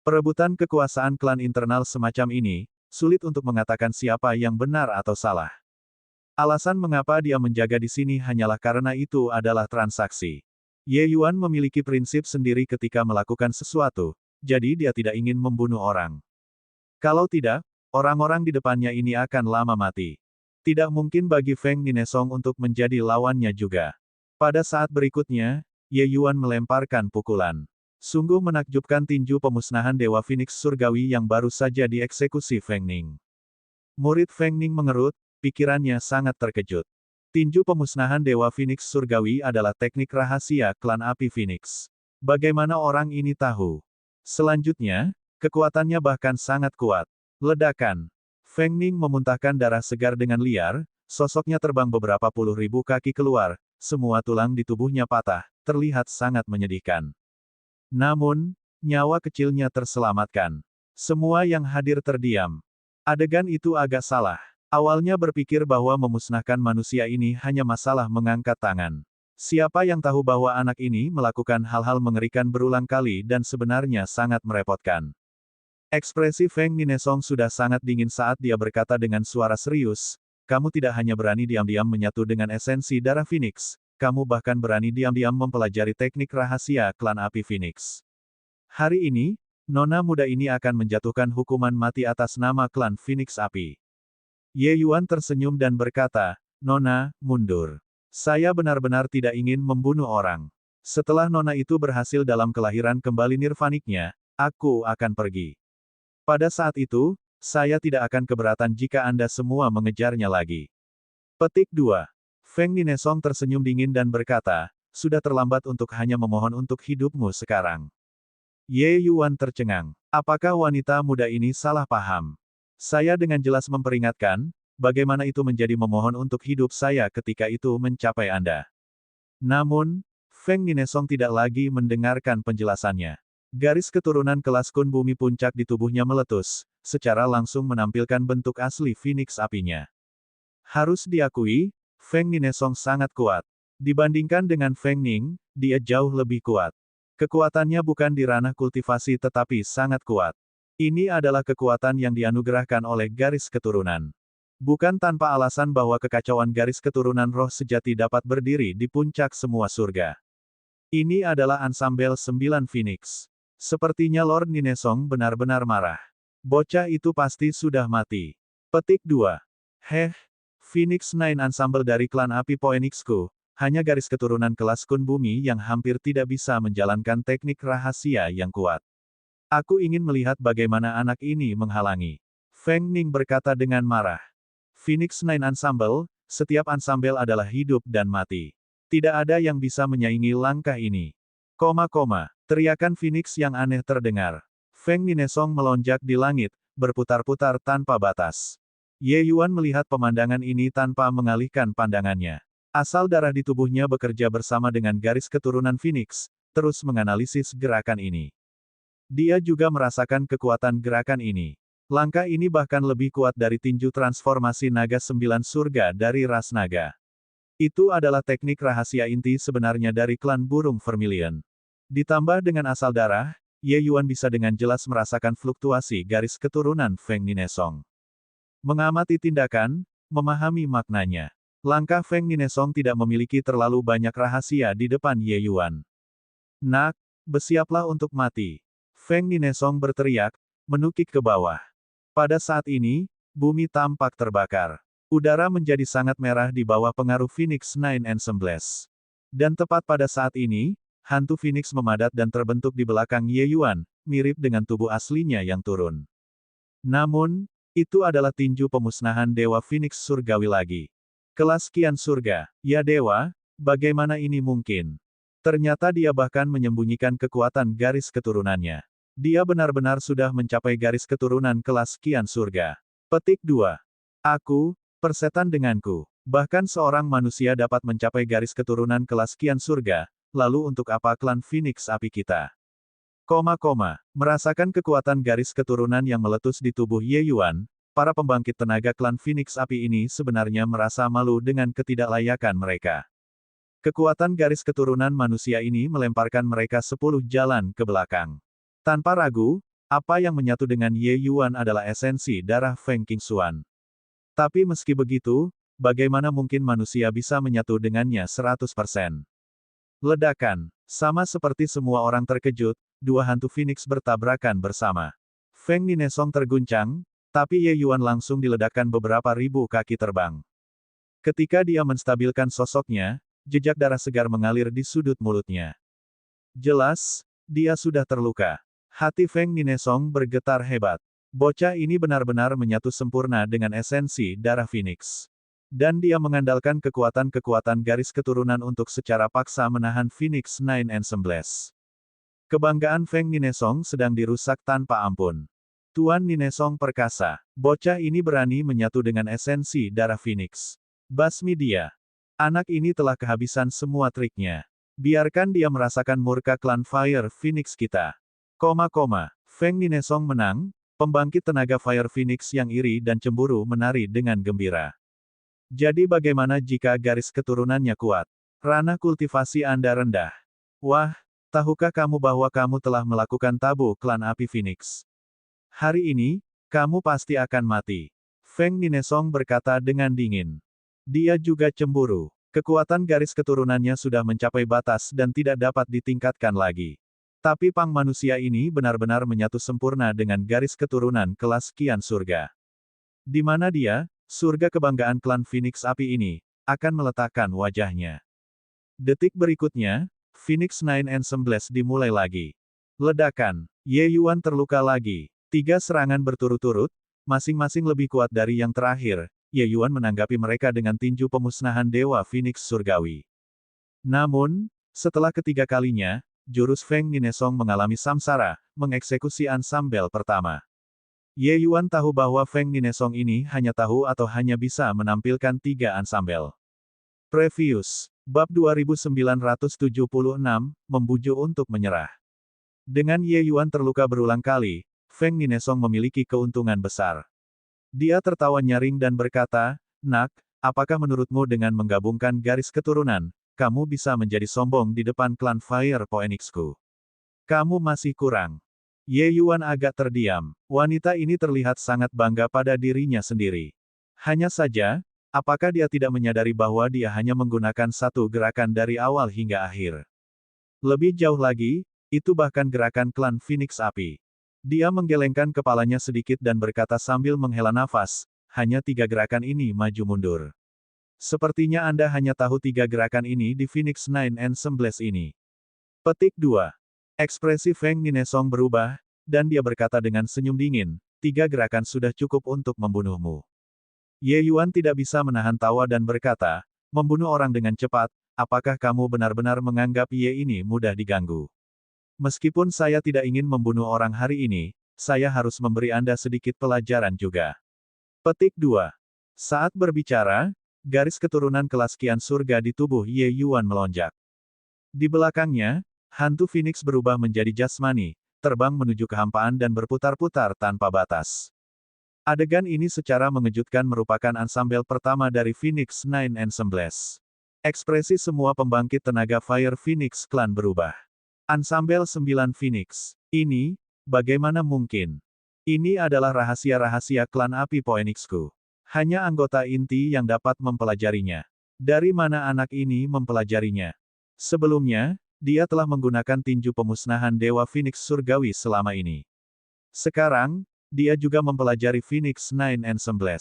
Perebutan kekuasaan klan internal semacam ini, sulit untuk mengatakan siapa yang benar atau salah. Alasan mengapa dia menjaga di sini hanyalah karena itu adalah transaksi. Ye Yuan memiliki prinsip sendiri ketika melakukan sesuatu, jadi dia tidak ingin membunuh orang. Kalau tidak, orang-orang di depannya ini akan lama mati. Tidak mungkin bagi Feng Ninesong untuk menjadi lawannya juga. Pada saat berikutnya, Ye Yuan melemparkan pukulan. Sungguh menakjubkan tinju pemusnahan Dewa Phoenix Surgawi yang baru saja dieksekusi Feng Ning. Murid Feng Ning mengerut, pikirannya sangat terkejut. Tinju pemusnahan Dewa Phoenix Surgawi adalah teknik rahasia klan api Phoenix. Bagaimana orang ini tahu? Selanjutnya, kekuatannya bahkan sangat kuat. Ledakan. Feng Ning memuntahkan darah segar dengan liar, sosoknya terbang beberapa puluh ribu kaki keluar, semua tulang di tubuhnya patah, terlihat sangat menyedihkan. Namun, nyawa kecilnya terselamatkan. Semua yang hadir terdiam. Adegan itu agak salah. Awalnya berpikir bahwa memusnahkan manusia ini hanya masalah mengangkat tangan. Siapa yang tahu bahwa anak ini melakukan hal-hal mengerikan berulang kali dan sebenarnya sangat merepotkan. Ekspresi Feng Ninesong sudah sangat dingin saat dia berkata dengan suara serius, "Kamu tidak hanya berani diam-diam menyatu dengan esensi darah Phoenix, kamu bahkan berani diam-diam mempelajari teknik rahasia klan api Phoenix. Hari ini, nona muda ini akan menjatuhkan hukuman mati atas nama klan Phoenix Api." Ye Yuan tersenyum dan berkata, "Nona, mundur. Saya benar-benar tidak ingin membunuh orang. Setelah Nona itu berhasil dalam kelahiran kembali nirvaniknya, aku akan pergi. Pada saat itu, saya tidak akan keberatan jika Anda semua mengejarnya lagi." Petik 2. Feng Ninesong tersenyum dingin dan berkata, "Sudah terlambat untuk hanya memohon untuk hidupmu sekarang." Ye Yuan tercengang. Apakah wanita muda ini salah paham? Saya dengan jelas memperingatkan, bagaimana itu menjadi memohon untuk hidup saya ketika itu mencapai Anda. Namun, Feng Ninesong tidak lagi mendengarkan penjelasannya. Garis keturunan kelas Kun Bumi Puncak di tubuhnya meletus, secara langsung menampilkan bentuk asli Phoenix apinya. Harus diakui, Feng Ninesong sangat kuat. Dibandingkan dengan Feng Ning, dia jauh lebih kuat. Kekuatannya bukan di ranah kultivasi tetapi sangat kuat. Ini adalah kekuatan yang dianugerahkan oleh garis keturunan. Bukan tanpa alasan bahwa kekacauan garis keturunan roh sejati dapat berdiri di puncak semua surga. Ini adalah ansambel 9 Phoenix. Sepertinya Lord Ninesong benar-benar marah. Bocah itu pasti sudah mati. Petik 2. Phoenix Nine Ensemble dari klan api Phoenixku, hanya garis keturunan kelas Kun Bumi yang hampir tidak bisa menjalankan teknik rahasia yang kuat. Aku ingin melihat bagaimana anak ini menghalangi. Feng Ning berkata dengan marah. Phoenix Nine Ensemble, setiap ansambel adalah hidup dan mati. Tidak ada yang bisa menyaingi langkah ini. Teriakan Phoenix yang aneh terdengar. Feng Ninesong melonjak di langit, berputar-putar tanpa batas. Ye Yuan melihat pemandangan ini tanpa mengalihkan pandangannya. Asal darah di tubuhnya bekerja bersama dengan garis keturunan Phoenix, terus menganalisis gerakan ini. Dia juga merasakan kekuatan gerakan ini. Langkah ini bahkan lebih kuat dari tinju transformasi naga 9 surga dari ras naga. Itu adalah teknik rahasia inti sebenarnya dari klan burung Vermilion. Ditambah dengan asal darah, Ye Yuan bisa dengan jelas merasakan fluktuasi garis keturunan Feng Ninesong. Mengamati tindakan, memahami maknanya. Langkah Feng Ninesong tidak memiliki terlalu banyak rahasia di depan Ye Yuan. "Nak, bersiaplah untuk mati." Feng Ninesong berteriak, menukik ke bawah. Pada saat ini, bumi tampak terbakar. Udara menjadi sangat merah di bawah pengaruh Phoenix Nine Ensemble. Dan tepat pada saat ini, hantu Phoenix memadat dan terbentuk di belakang Ye Yuan, mirip dengan tubuh aslinya yang turun. Namun, itu adalah tinju pemusnahan Dewa Phoenix Surgawi lagi. Kelas kian surga, ya dewa, bagaimana ini mungkin? Ternyata dia bahkan menyembunyikan kekuatan garis keturunannya. Dia benar-benar sudah mencapai garis keturunan kelas kian surga. Petik 2. Aku, persetan denganku. Bahkan seorang manusia dapat mencapai garis keturunan kelas kian surga, lalu untuk apa klan Phoenix api kita? Merasakan kekuatan garis keturunan yang meletus di tubuh Ye Yuan, para pembangkit tenaga klan Phoenix api ini sebenarnya merasa malu dengan ketidaklayakan mereka. Kekuatan garis keturunan manusia ini melemparkan mereka 10 jalan ke belakang. Tanpa ragu, apa yang menyatu dengan Ye Yuan adalah esensi darah Feng Qingxuan. Tapi meski begitu, bagaimana mungkin manusia bisa menyatu dengannya 100%? Ledakan. Sama seperti semua orang terkejut, dua hantu Phoenix bertabrakan bersama. Feng Ninesong terguncang, tapi Ye Yuan langsung diledakkan beberapa ribu kaki terbang. Ketika dia menstabilkan sosoknya, jejak darah segar mengalir di sudut mulutnya. Jelas, dia sudah terluka. Hati Feng Ninesong bergetar hebat. Bocah ini benar-benar menyatu sempurna dengan esensi darah Phoenix. Dan dia mengandalkan kekuatan-kekuatan garis keturunan untuk secara paksa menahan Phoenix Nine Ensemble. Kebanggaan Feng Ninesong sedang dirusak tanpa ampun. Tuan Ninesong perkasa. Bocah ini berani menyatu dengan esensi darah Phoenix. Basmi dia. Anak ini telah kehabisan semua triknya. Biarkan dia merasakan murka klan Fire Phoenix kita. Feng Ninesong menang, pembangkit tenaga Fire Phoenix yang iri dan cemburu menari dengan gembira. Jadi bagaimana jika garis keturunannya kuat? Ranah kultivasi Anda rendah. Wah, tahukah kamu bahwa kamu telah melakukan tabu klan api Phoenix? Hari ini, kamu pasti akan mati. Feng Ninesong berkata dengan dingin. Dia juga cemburu. Kekuatan garis keturunannya sudah mencapai batas dan tidak dapat ditingkatkan lagi. Tapi pang manusia ini benar-benar menyatu sempurna dengan garis keturunan kelas kian surga. Di mana dia, surga kebanggaan klan Phoenix Api ini, akan meletakkan wajahnya. Detik berikutnya, Phoenix Nine Ensemble dimulai lagi. Ledakan, Ye Yuan terluka lagi. 3 serangan berturut-turut, masing-masing lebih kuat dari yang terakhir. Ye Yuan menanggapi mereka dengan tinju pemusnahan Dewa Phoenix Surgawi. Namun, setelah ketiga kalinya, jurus Feng Ninesong mengalami samsara, mengeksekusi ansambel pertama. Ye Yuan tahu bahwa Feng Ninesong ini hanya tahu atau hanya bisa menampilkan 3 ansambel. Previous, bab 2976, membujuk untuk menyerah. Dengan Ye Yuan terluka berulang kali, Feng Ninesong memiliki keuntungan besar. Dia tertawa nyaring dan berkata, "Nak, apakah menurutmu dengan menggabungkan garis keturunan, kamu bisa menjadi sombong di depan klan Fire Phoenixku? Kamu masih kurang." Ye Yuan agak terdiam. Wanita ini terlihat sangat bangga pada dirinya sendiri. Hanya saja, apakah dia tidak menyadari bahwa dia hanya menggunakan satu gerakan dari awal hingga akhir? Lebih jauh lagi, itu bahkan gerakan klan Phoenix Api. Dia menggelengkan kepalanya sedikit dan berkata sambil menghela nafas, hanya 3 gerakan ini maju mundur. Sepertinya Anda hanya tahu 3 gerakan ini di Phoenix Nine Ensemble ini. Petik 2. Ekspresi Feng Ninesong berubah, dan dia berkata dengan senyum dingin, 3 gerakan sudah cukup untuk membunuhmu. Ye Yuan tidak bisa menahan tawa dan berkata, membunuh orang dengan cepat, apakah kamu benar-benar menganggap Ye ini mudah diganggu? Meskipun saya tidak ingin membunuh orang hari ini, saya harus memberi Anda sedikit pelajaran juga. Petik 2. Saat berbicara, garis keturunan kelas Kian Surga di tubuh Ye Yuan melonjak. Di belakangnya, hantu Phoenix berubah menjadi jasmani, terbang menuju kehampaan dan berputar-putar tanpa batas. Adegan ini secara mengejutkan merupakan ansambel pertama dari Phoenix Nine Ensemble. Ekspresi semua pembangkit tenaga Fire Phoenix Clan berubah. Ansambel 9 Phoenix. Ini, bagaimana mungkin? Ini adalah rahasia-rahasia klan api Phoenixku. Hanya anggota inti yang dapat mempelajarinya. Dari mana anak ini mempelajarinya? Sebelumnya, dia telah menggunakan tinju pemusnahan Dewa Phoenix Surgawi selama ini. Sekarang, dia juga mempelajari Phoenix Nine Ensemble.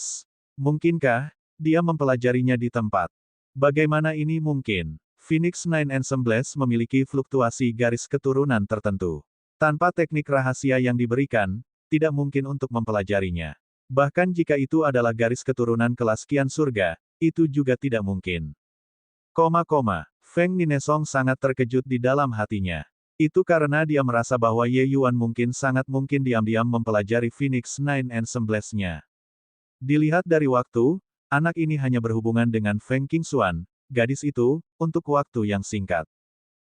Mungkinkah dia mempelajarinya di tempat? Bagaimana ini mungkin? Phoenix Nine Ensemble memiliki fluktuasi garis keturunan tertentu. Tanpa teknik rahasia yang diberikan, tidak mungkin untuk mempelajarinya. Bahkan jika itu adalah garis keturunan kelas Kian Surga, itu juga tidak mungkin. Feng Ninesong sangat terkejut di dalam hatinya. Itu karena dia merasa bahwa Ye Yuan sangat mungkin diam-diam mempelajari Phoenix Nine Ensemble-nya. Dilihat dari waktu, anak ini hanya berhubungan dengan Feng Qingxuan, gadis itu, untuk waktu yang singkat.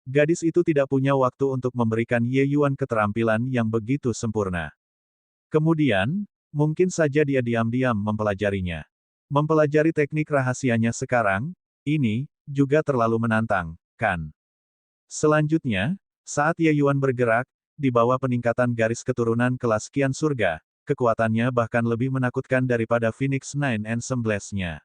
Gadis itu tidak punya waktu untuk memberikan Ye Yuan keterampilan yang begitu sempurna. Kemudian, mungkin saja dia diam-diam mempelajarinya. Mempelajari teknik rahasianya sekarang, ini, juga terlalu menantang, kan? Selanjutnya, saat Ye Yuan bergerak, di bawah peningkatan garis keturunan kelas Kian Surga, kekuatannya bahkan lebih menakutkan daripada Phoenix Nine Ensemble-nya.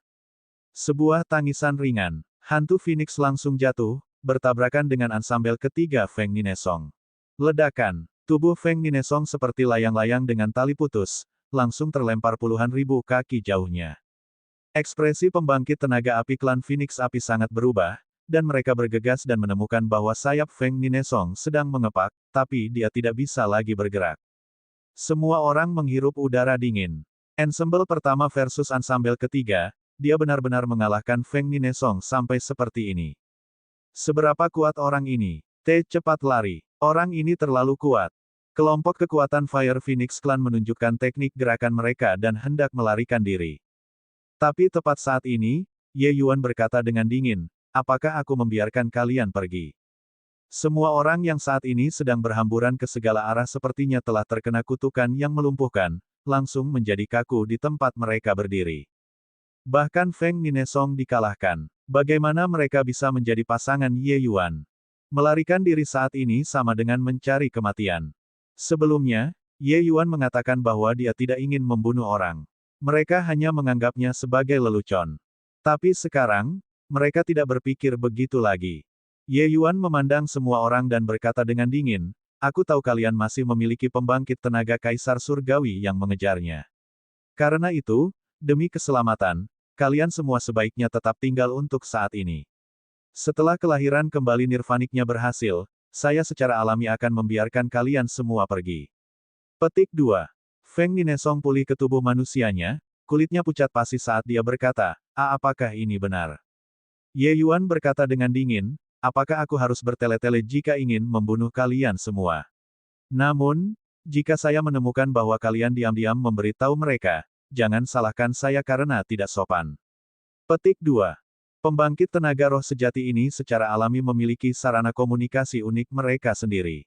Sebuah tangisan ringan, hantu Phoenix langsung jatuh, bertabrakan dengan ansambel ketiga Feng Ninesong. Ledakan, tubuh Feng Ninesong seperti layang-layang dengan tali putus, langsung terlempar puluhan ribu kaki jauhnya. Ekspresi pembangkit tenaga api klan Phoenix Api sangat berubah, dan mereka bergegas dan menemukan bahwa sayap Feng Ninesong sedang mengepak, tapi dia tidak bisa lagi bergerak. Semua orang menghirup udara dingin. Ensemble pertama versus ansambel ketiga, dia benar-benar mengalahkan Feng Ninesong sampai seperti ini. Seberapa kuat orang ini? Cepat lari. Orang ini terlalu kuat. Kelompok kekuatan Fire Phoenix Clan menunjukkan teknik gerakan mereka dan hendak melarikan diri. Tapi tepat saat ini, Ye Yuan berkata dengan dingin, apakah aku membiarkan kalian pergi? Semua orang yang saat ini sedang berhamburan ke segala arah sepertinya telah terkena kutukan yang melumpuhkan, langsung menjadi kaku di tempat mereka berdiri. Bahkan Feng Ninesong dikalahkan. Bagaimana mereka bisa menjadi pasangan Ye Yuan? Melarikan diri saat ini sama dengan mencari kematian. Sebelumnya, Ye Yuan mengatakan bahwa dia tidak ingin membunuh orang. Mereka hanya menganggapnya sebagai lelucon. Tapi sekarang, mereka tidak berpikir begitu lagi. Ye Yuan memandang semua orang dan berkata dengan dingin, aku tahu kalian masih memiliki pembangkit tenaga Kaisar Surgawi yang mengejarnya. Karena itu, demi keselamatan, kalian semua sebaiknya tetap tinggal untuk saat ini. Setelah kelahiran kembali nirvaniknya berhasil, saya secara alami akan membiarkan kalian semua pergi. Petik 2. Feng Ninesong pulih ke tubuh manusianya, kulitnya pucat pasi saat dia berkata, apakah ini benar? Ye Yuan berkata dengan dingin, apakah aku harus bertele-tele jika ingin membunuh kalian semua? Namun, jika saya menemukan bahwa kalian diam-diam memberitahu mereka, jangan salahkan saya karena tidak sopan. Petik 2. Pembangkit tenaga roh sejati ini secara alami memiliki sarana komunikasi unik mereka sendiri.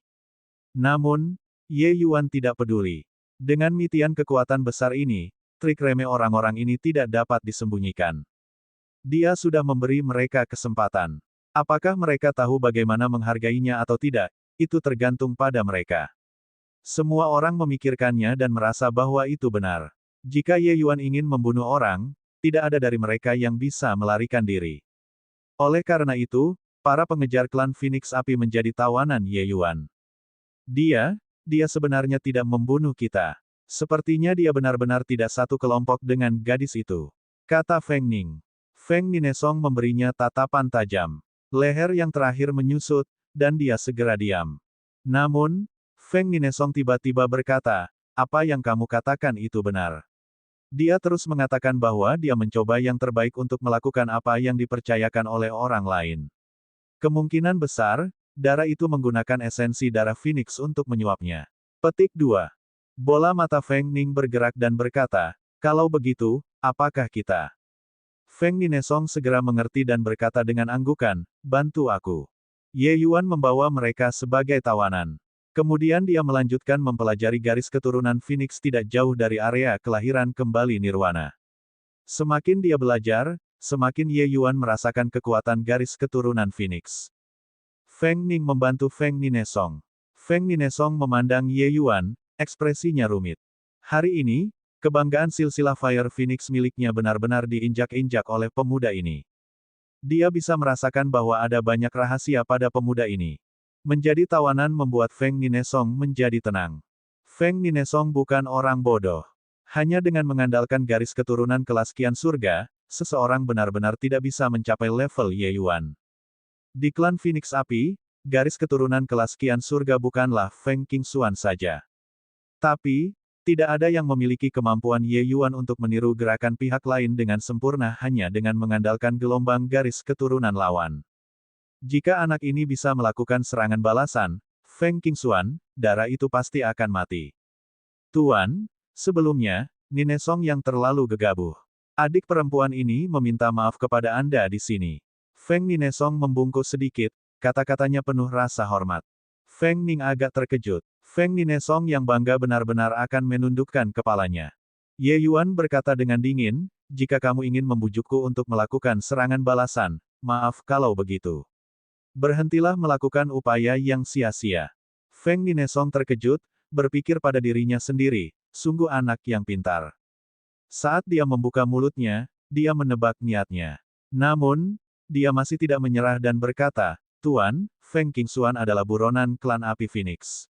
Namun, Ye Yuan tidak peduli. Dengan mitian kekuatan besar ini, trik remeh orang-orang ini tidak dapat disembunyikan. Dia sudah memberi mereka kesempatan. Apakah mereka tahu bagaimana menghargainya atau tidak, itu tergantung pada mereka. Semua orang memikirkannya dan merasa bahwa itu benar. Jika Ye Yuan ingin membunuh orang, tidak ada dari mereka yang bisa melarikan diri. Oleh karena itu, para pengejar klan Phoenix Api menjadi tawanan Ye Yuan. Dia sebenarnya tidak membunuh kita. Sepertinya dia benar-benar tidak satu kelompok dengan gadis itu. Kata Feng Ning. Feng Ninesong memberinya tatapan tajam. Leher yang terakhir menyusut, dan dia segera diam. Namun, Feng Ninesong tiba-tiba berkata, apa yang kamu katakan itu benar. Dia terus mengatakan bahwa dia mencoba yang terbaik untuk melakukan apa yang dipercayakan oleh orang lain. Kemungkinan besar, darah itu menggunakan esensi darah Phoenix untuk menyuapnya. Petik 2. Bola mata Feng Ning bergerak dan berkata, kalau begitu, apakah kita? Feng Ninesong segera mengerti dan berkata dengan anggukan, bantu aku. Ye Yuan membawa mereka sebagai tawanan. Kemudian dia melanjutkan mempelajari garis keturunan Phoenix tidak jauh dari area kelahiran kembali Nirwana. Semakin dia belajar, semakin Ye Yuan merasakan kekuatan garis keturunan Phoenix. Feng Ning membantu Feng Ninesong. Feng Ninesong memandang Ye Yuan, ekspresinya rumit. Hari ini, kebanggaan silsilah Fire Phoenix miliknya benar-benar diinjak-injak oleh pemuda ini. Dia bisa merasakan bahwa ada banyak rahasia pada pemuda ini. Menjadi tawanan membuat Feng Ninesong menjadi tenang. Feng Ninesong bukan orang bodoh. Hanya dengan mengandalkan garis keturunan kelas Qian Surga, seseorang benar-benar tidak bisa mencapai level Ye Yuan. Di klan Phoenix Api, garis keturunan kelas Qian Surga bukanlah Feng Qingxuan saja. Tapi, tidak ada yang memiliki kemampuan Ye Yuan untuk meniru gerakan pihak lain dengan sempurna hanya dengan mengandalkan gelombang garis keturunan lawan. Jika anak ini bisa melakukan serangan balasan, Feng Qingxuan, darah itu pasti akan mati. Tuan, sebelumnya, Ninesong yang terlalu gegabah. Adik perempuan ini meminta maaf kepada Anda di sini. Feng Ninesong membungkuk sedikit, kata-katanya penuh rasa hormat. Feng Ning agak terkejut. Feng Ninesong yang bangga benar-benar akan menundukkan kepalanya. Ye Yuan berkata dengan dingin, jika kamu ingin membujukku untuk melakukan serangan balasan, maaf kalau begitu. Berhentilah melakukan upaya yang sia-sia. Feng Ninesong terkejut, berpikir pada dirinya sendiri, sungguh anak yang pintar. Saat dia membuka mulutnya, dia menebak niatnya. Namun, dia masih tidak menyerah dan berkata, Tuan, Feng Qingxuan adalah buronan klan Api Phoenix.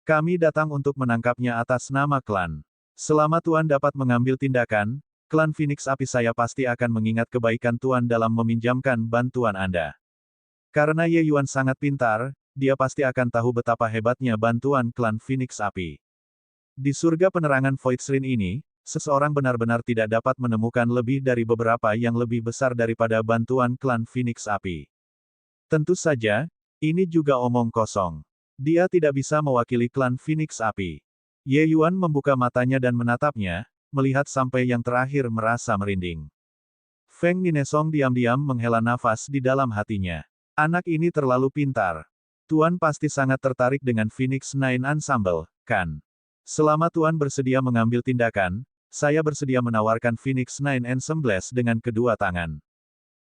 Kami datang untuk menangkapnya atas nama klan. Selama Tuan dapat mengambil tindakan, klan Phoenix Api saya pasti akan mengingat kebaikan Tuan dalam meminjamkan bantuan Anda. Karena Ye Yuan sangat pintar, dia pasti akan tahu betapa hebatnya bantuan klan Phoenix Api. Di surga penerangan Voidstream ini, seseorang benar-benar tidak dapat menemukan lebih dari beberapa yang lebih besar daripada bantuan klan Phoenix Api. Tentu saja, ini juga omong kosong. Dia tidak bisa mewakili klan Phoenix Api. Ye Yuan membuka matanya dan menatapnya, melihat sampai yang terakhir merasa merinding. Feng Ninesong diam-diam menghela nafas di dalam hatinya. Anak ini terlalu pintar. Tuan pasti sangat tertarik dengan Phoenix Nine Ensemble, kan? Selama Tuan bersedia mengambil tindakan, saya bersedia menawarkan Phoenix Nine Ensemble dengan kedua tangan.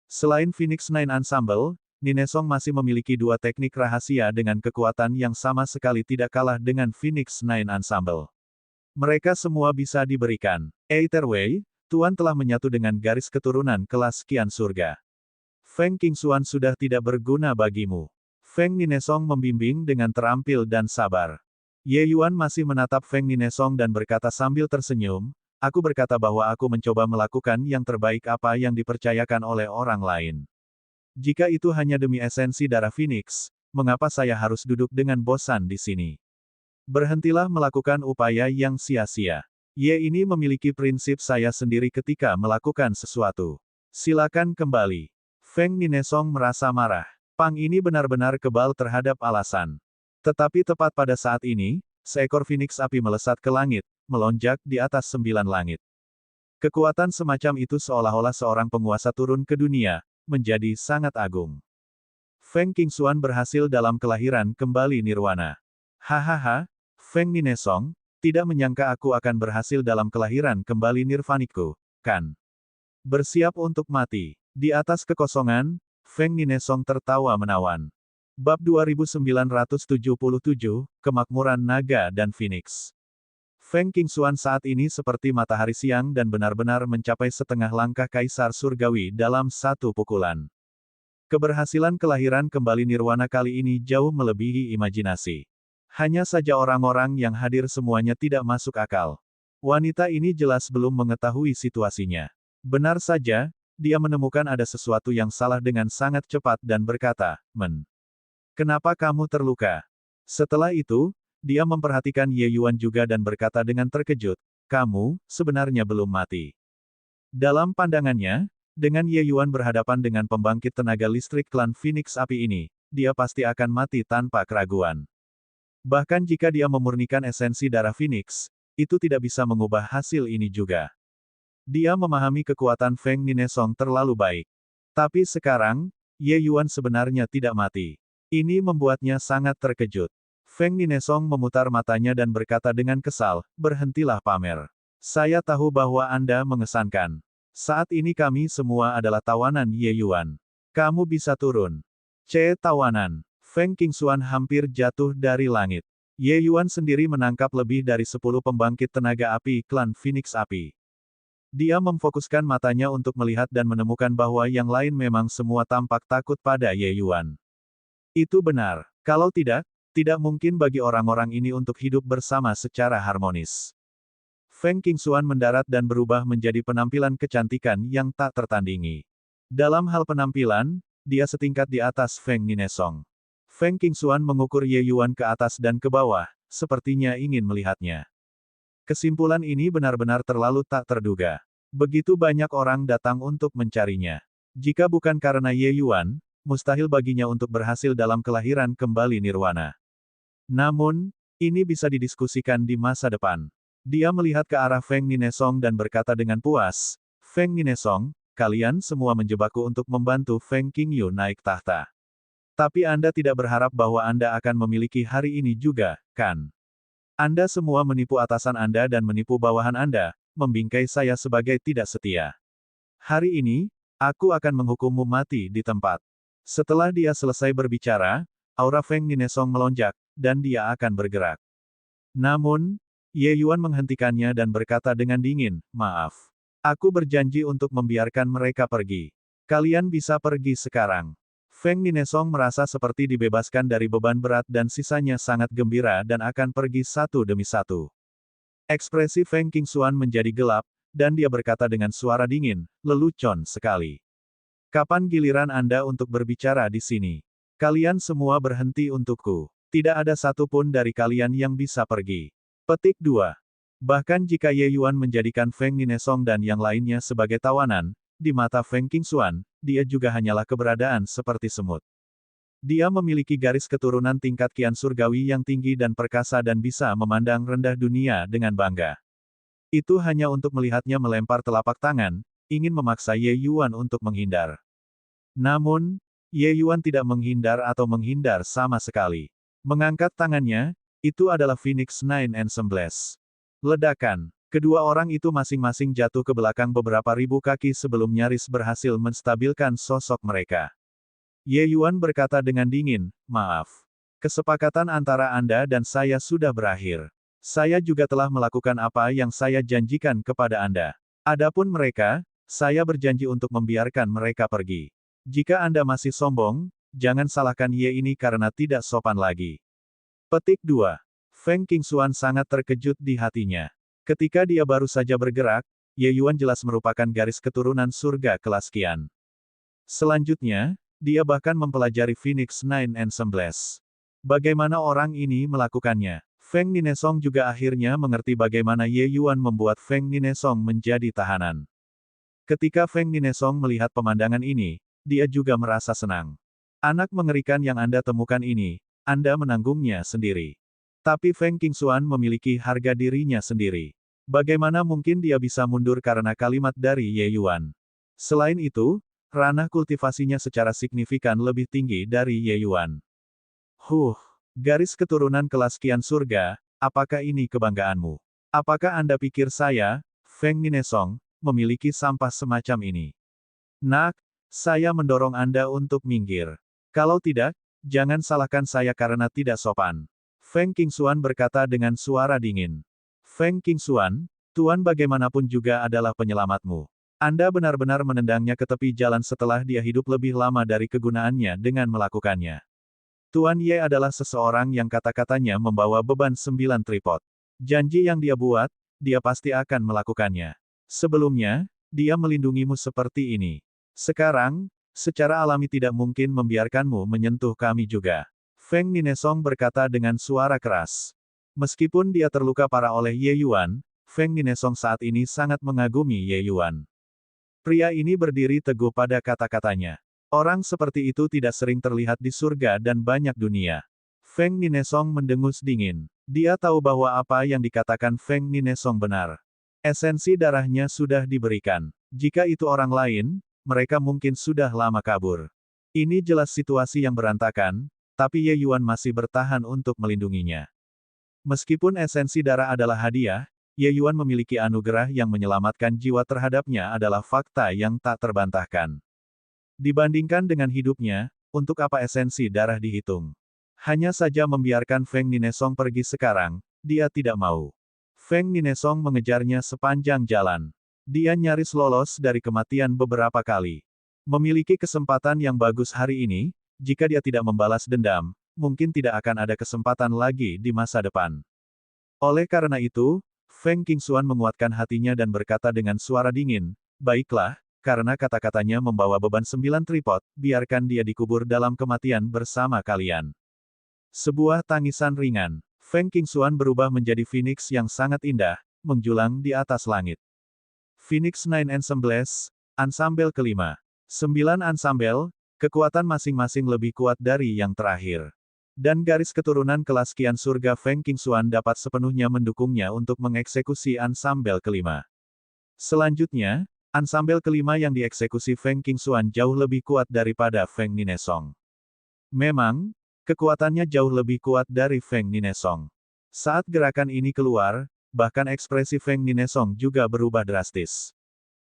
Selain Phoenix Nine Ensemble, Ninesong masih memiliki dua teknik rahasia dengan kekuatan yang sama sekali tidak kalah dengan Phoenix Nine Ensemble. Mereka semua bisa diberikan. Either way, Tuan telah menyatu dengan garis keturunan kelas Qian Surga. Feng Qingxuan sudah tidak berguna bagimu. Feng Ninesong membimbing dengan terampil dan sabar. Ye Yuan masih menatap Feng Ninesong dan berkata sambil tersenyum, aku berkata bahwa aku mencoba melakukan yang terbaik apa yang dipercayakan oleh orang lain. Jika itu hanya demi esensi darah Phoenix, mengapa saya harus duduk dengan bosan di sini? Berhentilah melakukan upaya yang sia-sia. Ye ini memiliki prinsip saya sendiri ketika melakukan sesuatu. Silakan kembali. Feng Ninesong merasa marah. Pang ini benar-benar kebal terhadap alasan. Tetapi tepat pada saat ini, seekor Phoenix api melesat ke langit, melonjak di atas 9 langit. Kekuatan semacam itu seolah-olah seorang penguasa turun ke dunia, menjadi sangat agung. Feng Qingxuan berhasil dalam kelahiran kembali nirwana. Hahaha, Feng Ninesong, tidak menyangka aku akan berhasil dalam kelahiran kembali nirvaniku, kan? Bersiap untuk mati. Di atas kekosongan, Feng Ninesong tertawa menawan. Bab 2977, Kemakmuran Naga dan Phoenix. Feng Qingxuan saat ini seperti matahari siang dan benar-benar mencapai setengah langkah Kaisar Surgawi dalam satu pukulan. Keberhasilan kelahiran kembali nirwana kali ini jauh melebihi imajinasi. Hanya saja orang-orang yang hadir semuanya tidak masuk akal. Wanita ini jelas belum mengetahui situasinya. Benar saja, dia menemukan ada sesuatu yang salah dengan sangat cepat dan berkata, Kenapa kamu terluka? Setelah itu, dia memperhatikan Ye Yuan juga dan berkata dengan terkejut, kamu, sebenarnya belum mati. Dalam pandangannya, dengan Ye Yuan berhadapan dengan pembangkit tenaga listrik klan Phoenix Api ini, dia pasti akan mati tanpa keraguan. Bahkan jika dia memurnikan esensi darah Phoenix, itu tidak bisa mengubah hasil ini juga. Dia memahami kekuatan Feng Ninesong terlalu baik. Tapi sekarang, Ye Yuan sebenarnya tidak mati. Ini membuatnya sangat terkejut. Feng Ninesong memutar matanya dan berkata dengan kesal, berhentilah pamer. Saya tahu bahwa Anda mengesankan. Saat ini kami semua adalah tawanan Ye Yuan. Kamu bisa turun. Tawanan. Feng Qingxuan hampir jatuh dari langit. Ye Yuan sendiri menangkap lebih dari 10 pembangkit tenaga api klan Phoenix Api. Dia memfokuskan matanya untuk melihat dan menemukan bahwa yang lain memang semua tampak takut pada Ye Yuan. Itu benar. Kalau tidak mungkin bagi orang-orang ini untuk hidup bersama secara harmonis. Feng Qingxuan mendarat dan berubah menjadi penampilan kecantikan yang tak tertandingi. Dalam hal penampilan, dia setingkat di atas Feng Ninesong. Feng Qingxuan mengukur Ye Yuan ke atas dan ke bawah, sepertinya ingin melihatnya. Kesimpulan ini benar-benar terlalu tak terduga. Begitu banyak orang datang untuk mencarinya. Jika bukan karena Ye Yuan, mustahil baginya untuk berhasil dalam kelahiran kembali nirwana. Namun, ini bisa didiskusikan di masa depan. Dia melihat ke arah Feng Ninesong dan berkata dengan puas, Feng Ninesong, kalian semua menjebakku untuk membantu Feng Qingyu naik tahta. Tapi Anda tidak berharap bahwa Anda akan memiliki hari ini juga, kan? Anda semua menipu atasan Anda dan menipu bawahan Anda, membingkai saya sebagai tidak setia. Hari ini, aku akan menghukummu mati di tempat. Setelah dia selesai berbicara, aura Feng Ninesong melonjak, dan dia akan bergerak. Namun, Ye Yuan menghentikannya dan berkata dengan dingin, maaf. Aku berjanji untuk membiarkan mereka pergi. Kalian bisa pergi sekarang. Feng Ninesong merasa seperti dibebaskan dari beban berat dan sisanya sangat gembira dan akan pergi satu demi satu. Ekspresi Feng Qingxuan menjadi gelap, dan dia berkata dengan suara dingin, lelucon sekali. Kapan giliran Anda untuk berbicara di sini? Kalian semua berhenti untukku. Tidak ada satupun dari kalian yang bisa pergi. Petik 2. Bahkan jika Ye Yuan menjadikan Feng Ninesong dan yang lainnya sebagai tawanan, di mata Feng Qingxuan, dia juga hanyalah keberadaan seperti semut. Dia memiliki garis keturunan tingkat kian surgawi yang tinggi dan perkasa dan bisa memandang rendah dunia dengan bangga. Itu hanya untuk melihatnya melempar telapak tangan, ingin memaksa Ye Yuan untuk menghindar. Namun, Ye Yuan tidak menghindar atau menghindar sama sekali. Mengangkat tangannya, itu adalah Phoenix Nine Ensembles. Ledakan. Kedua orang itu masing-masing jatuh ke belakang beberapa ribu kaki sebelum nyaris berhasil menstabilkan sosok mereka. Ye Yuan berkata dengan dingin, maaf. Kesepakatan antara Anda dan saya sudah berakhir. Saya juga telah melakukan apa yang saya janjikan kepada Anda. Adapun mereka, saya berjanji untuk membiarkan mereka pergi. Jika Anda masih sombong, jangan salahkan Ye ini karena tidak sopan lagi. Petik 2. Feng Qingxuan sangat terkejut di hatinya. Ketika dia baru saja bergerak, Ye Yuan jelas merupakan garis keturunan surga kelas Qian. Selanjutnya, dia bahkan mempelajari Phoenix Nine Ensembles. Bagaimana orang ini melakukannya? Feng Ninesong juga akhirnya mengerti bagaimana Ye Yuan membuat Feng Ninesong menjadi tahanan. Ketika Feng Ninesong melihat pemandangan ini, dia juga merasa senang. Anak mengerikan yang Anda temukan ini, Anda menanggungnya sendiri. Tapi Feng Qingxuan memiliki harga dirinya sendiri. Bagaimana mungkin dia bisa mundur karena kalimat dari Ye Yuan? Selain itu, ranah kultivasinya secara signifikan lebih tinggi dari Ye Yuan. Garis keturunan kelas Qian surga, apakah ini kebanggaanmu? Apakah Anda pikir saya, Feng Ninesong, memiliki sampah semacam ini? Nak, saya mendorong Anda untuk minggir. Kalau tidak, jangan salahkan saya karena tidak sopan. Feng Qingxuan berkata dengan suara dingin. Feng Qingxuan, Tuan bagaimanapun juga adalah penyelamatmu. Anda benar-benar menendangnya ke tepi jalan setelah dia hidup lebih lama dari kegunaannya dengan melakukannya. Tuan Ye adalah seseorang yang kata-katanya membawa beban 9 tripod. Janji yang dia buat, dia pasti akan melakukannya. Sebelumnya, dia melindungimu seperti ini. Sekarang, secara alami tidak mungkin membiarkanmu menyentuh kami juga. Feng Ninesong berkata dengan suara keras. Meskipun dia terluka parah oleh Ye Yuan, Feng Ninesong saat ini sangat mengagumi Ye Yuan. Pria ini berdiri teguh pada kata-katanya. Orang seperti itu tidak sering terlihat di surga dan banyak dunia. Feng Ninesong mendengus dingin. Dia tahu bahwa apa yang dikatakan Feng Ninesong benar. Esensi darahnya sudah diberikan. Jika itu orang lain, mereka mungkin sudah lama kabur. Ini jelas situasi yang berantakan, tapi Ye Yuan masih bertahan untuk melindunginya. Meskipun esensi darah adalah hadiah, Ye Yuan memiliki anugerah yang menyelamatkan jiwa terhadapnya adalah fakta yang tak terbantahkan. Dibandingkan dengan hidupnya, untuk apa esensi darah dihitung? Hanya saja membiarkan Feng Ninesong pergi sekarang, dia tidak mau. Feng Ninesong mengejarnya sepanjang jalan. Dia nyaris lolos dari kematian beberapa kali. Memiliki kesempatan yang bagus hari ini, jika dia tidak membalas dendam, mungkin tidak akan ada kesempatan lagi di masa depan. Oleh karena itu, Feng Qingxuan menguatkan hatinya dan berkata dengan suara dingin, "Baiklah, karena kata-katanya membawa beban 9 tripod, biarkan dia dikubur dalam kematian bersama kalian." Sebuah tangisan ringan. Feng Qingxuan berubah menjadi Phoenix yang sangat indah, menjulang di atas langit. Phoenix Nine Ensembles, Ansambel kelima. 9 ansambel, kekuatan masing-masing lebih kuat dari yang terakhir. Dan garis keturunan kelas Qian surga Feng Qingxuan dapat sepenuhnya mendukungnya untuk mengeksekusi ansambel kelima. Selanjutnya, ansambel kelima yang dieksekusi Feng Qingxuan jauh lebih kuat daripada Feng Ninesong. Memang, kekuatannya jauh lebih kuat dari Feng Ninesong. Saat gerakan ini keluar, bahkan ekspresi Feng Ninesong juga berubah drastis.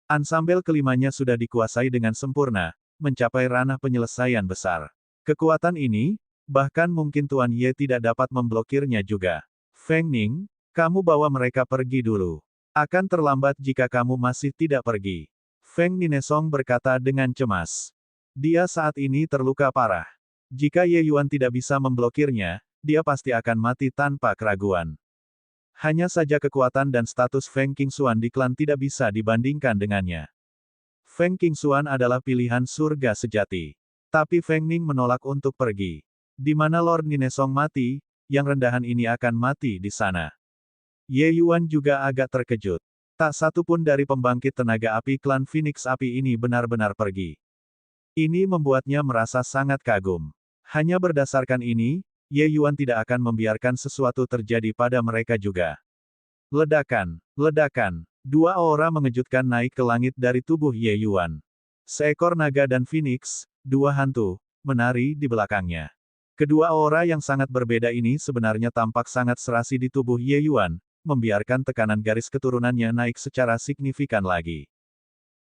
Ansambel kelimanya sudah dikuasai dengan sempurna, mencapai ranah penyelesaian besar. Kekuatan ini, bahkan mungkin Tuan Ye tidak dapat memblokirnya juga. Feng Ning, kamu bawa mereka pergi dulu. Akan terlambat jika kamu masih tidak pergi. Feng Ninesong berkata dengan cemas. Dia saat ini terluka parah. Jika Ye Yuan tidak bisa memblokirnya, dia pasti akan mati tanpa keraguan. Hanya saja kekuatan dan status Feng Qingxuan di klan tidak bisa dibandingkan dengannya. Feng Qingxuan adalah pilihan surga sejati. Tapi Feng Ning menolak untuk pergi. Di mana Lord Ninesong mati, yang rendahan ini akan mati di sana. Ye Yuan juga agak terkejut. Tak satu pun dari pembangkit tenaga api klan Phoenix Api ini benar-benar pergi. Ini membuatnya merasa sangat kagum. Hanya berdasarkan ini, Ye Yuan tidak akan membiarkan sesuatu terjadi pada mereka juga. Ledakan, ledakan. Dua aura mengejutkan naik ke langit dari tubuh Ye Yuan. Seekor naga dan Phoenix, dua hantu, menari di belakangnya. Kedua aura yang sangat berbeda ini sebenarnya tampak sangat serasi di tubuh Ye Yuan, membiarkan tekanan garis keturunannya naik secara signifikan lagi.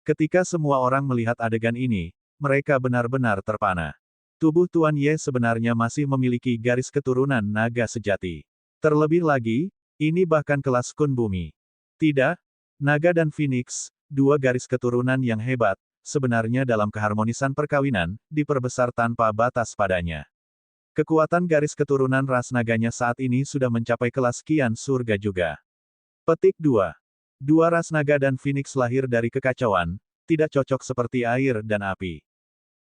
Ketika semua orang melihat adegan ini, mereka benar-benar terpana. Tubuh Tuan Ye sebenarnya masih memiliki garis keturunan naga sejati. Terlebih lagi, ini bahkan kelas Kun Bumi. Tidak, naga dan Phoenix, dua garis keturunan yang hebat, sebenarnya dalam keharmonisan perkawinan, diperbesar tanpa batas padanya. Kekuatan garis keturunan ras naganya saat ini sudah mencapai kelas Qian surga juga. Petik 2. Dua ras naga dan Phoenix lahir dari kekacauan, tidak cocok seperti air dan api.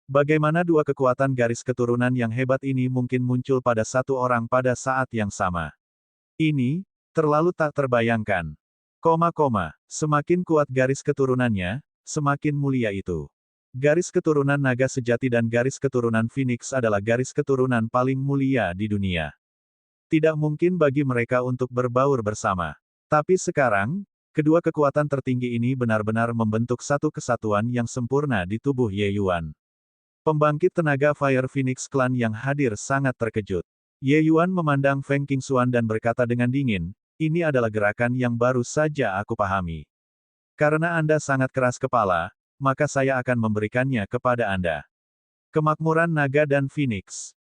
Bagaimana dua kekuatan garis keturunan yang hebat ini mungkin muncul pada satu orang pada saat yang sama? Ini, terlalu tak terbayangkan. Semakin kuat garis keturunannya, semakin mulia itu. Garis keturunan naga sejati dan garis keturunan Phoenix adalah garis keturunan paling mulia di dunia. Tidak mungkin bagi mereka untuk berbaur bersama. Tapi sekarang, kedua kekuatan tertinggi ini benar-benar membentuk satu kesatuan yang sempurna di tubuh Ye Yuan. Pembangkit tenaga Fire Phoenix Clan yang hadir sangat terkejut. Ye Yuan memandang Feng Qingxuan dan berkata dengan dingin, ini adalah gerakan yang baru saja aku pahami. Karena Anda sangat keras kepala, maka saya akan memberikannya kepada Anda. Kemakmuran Naga dan Phoenix.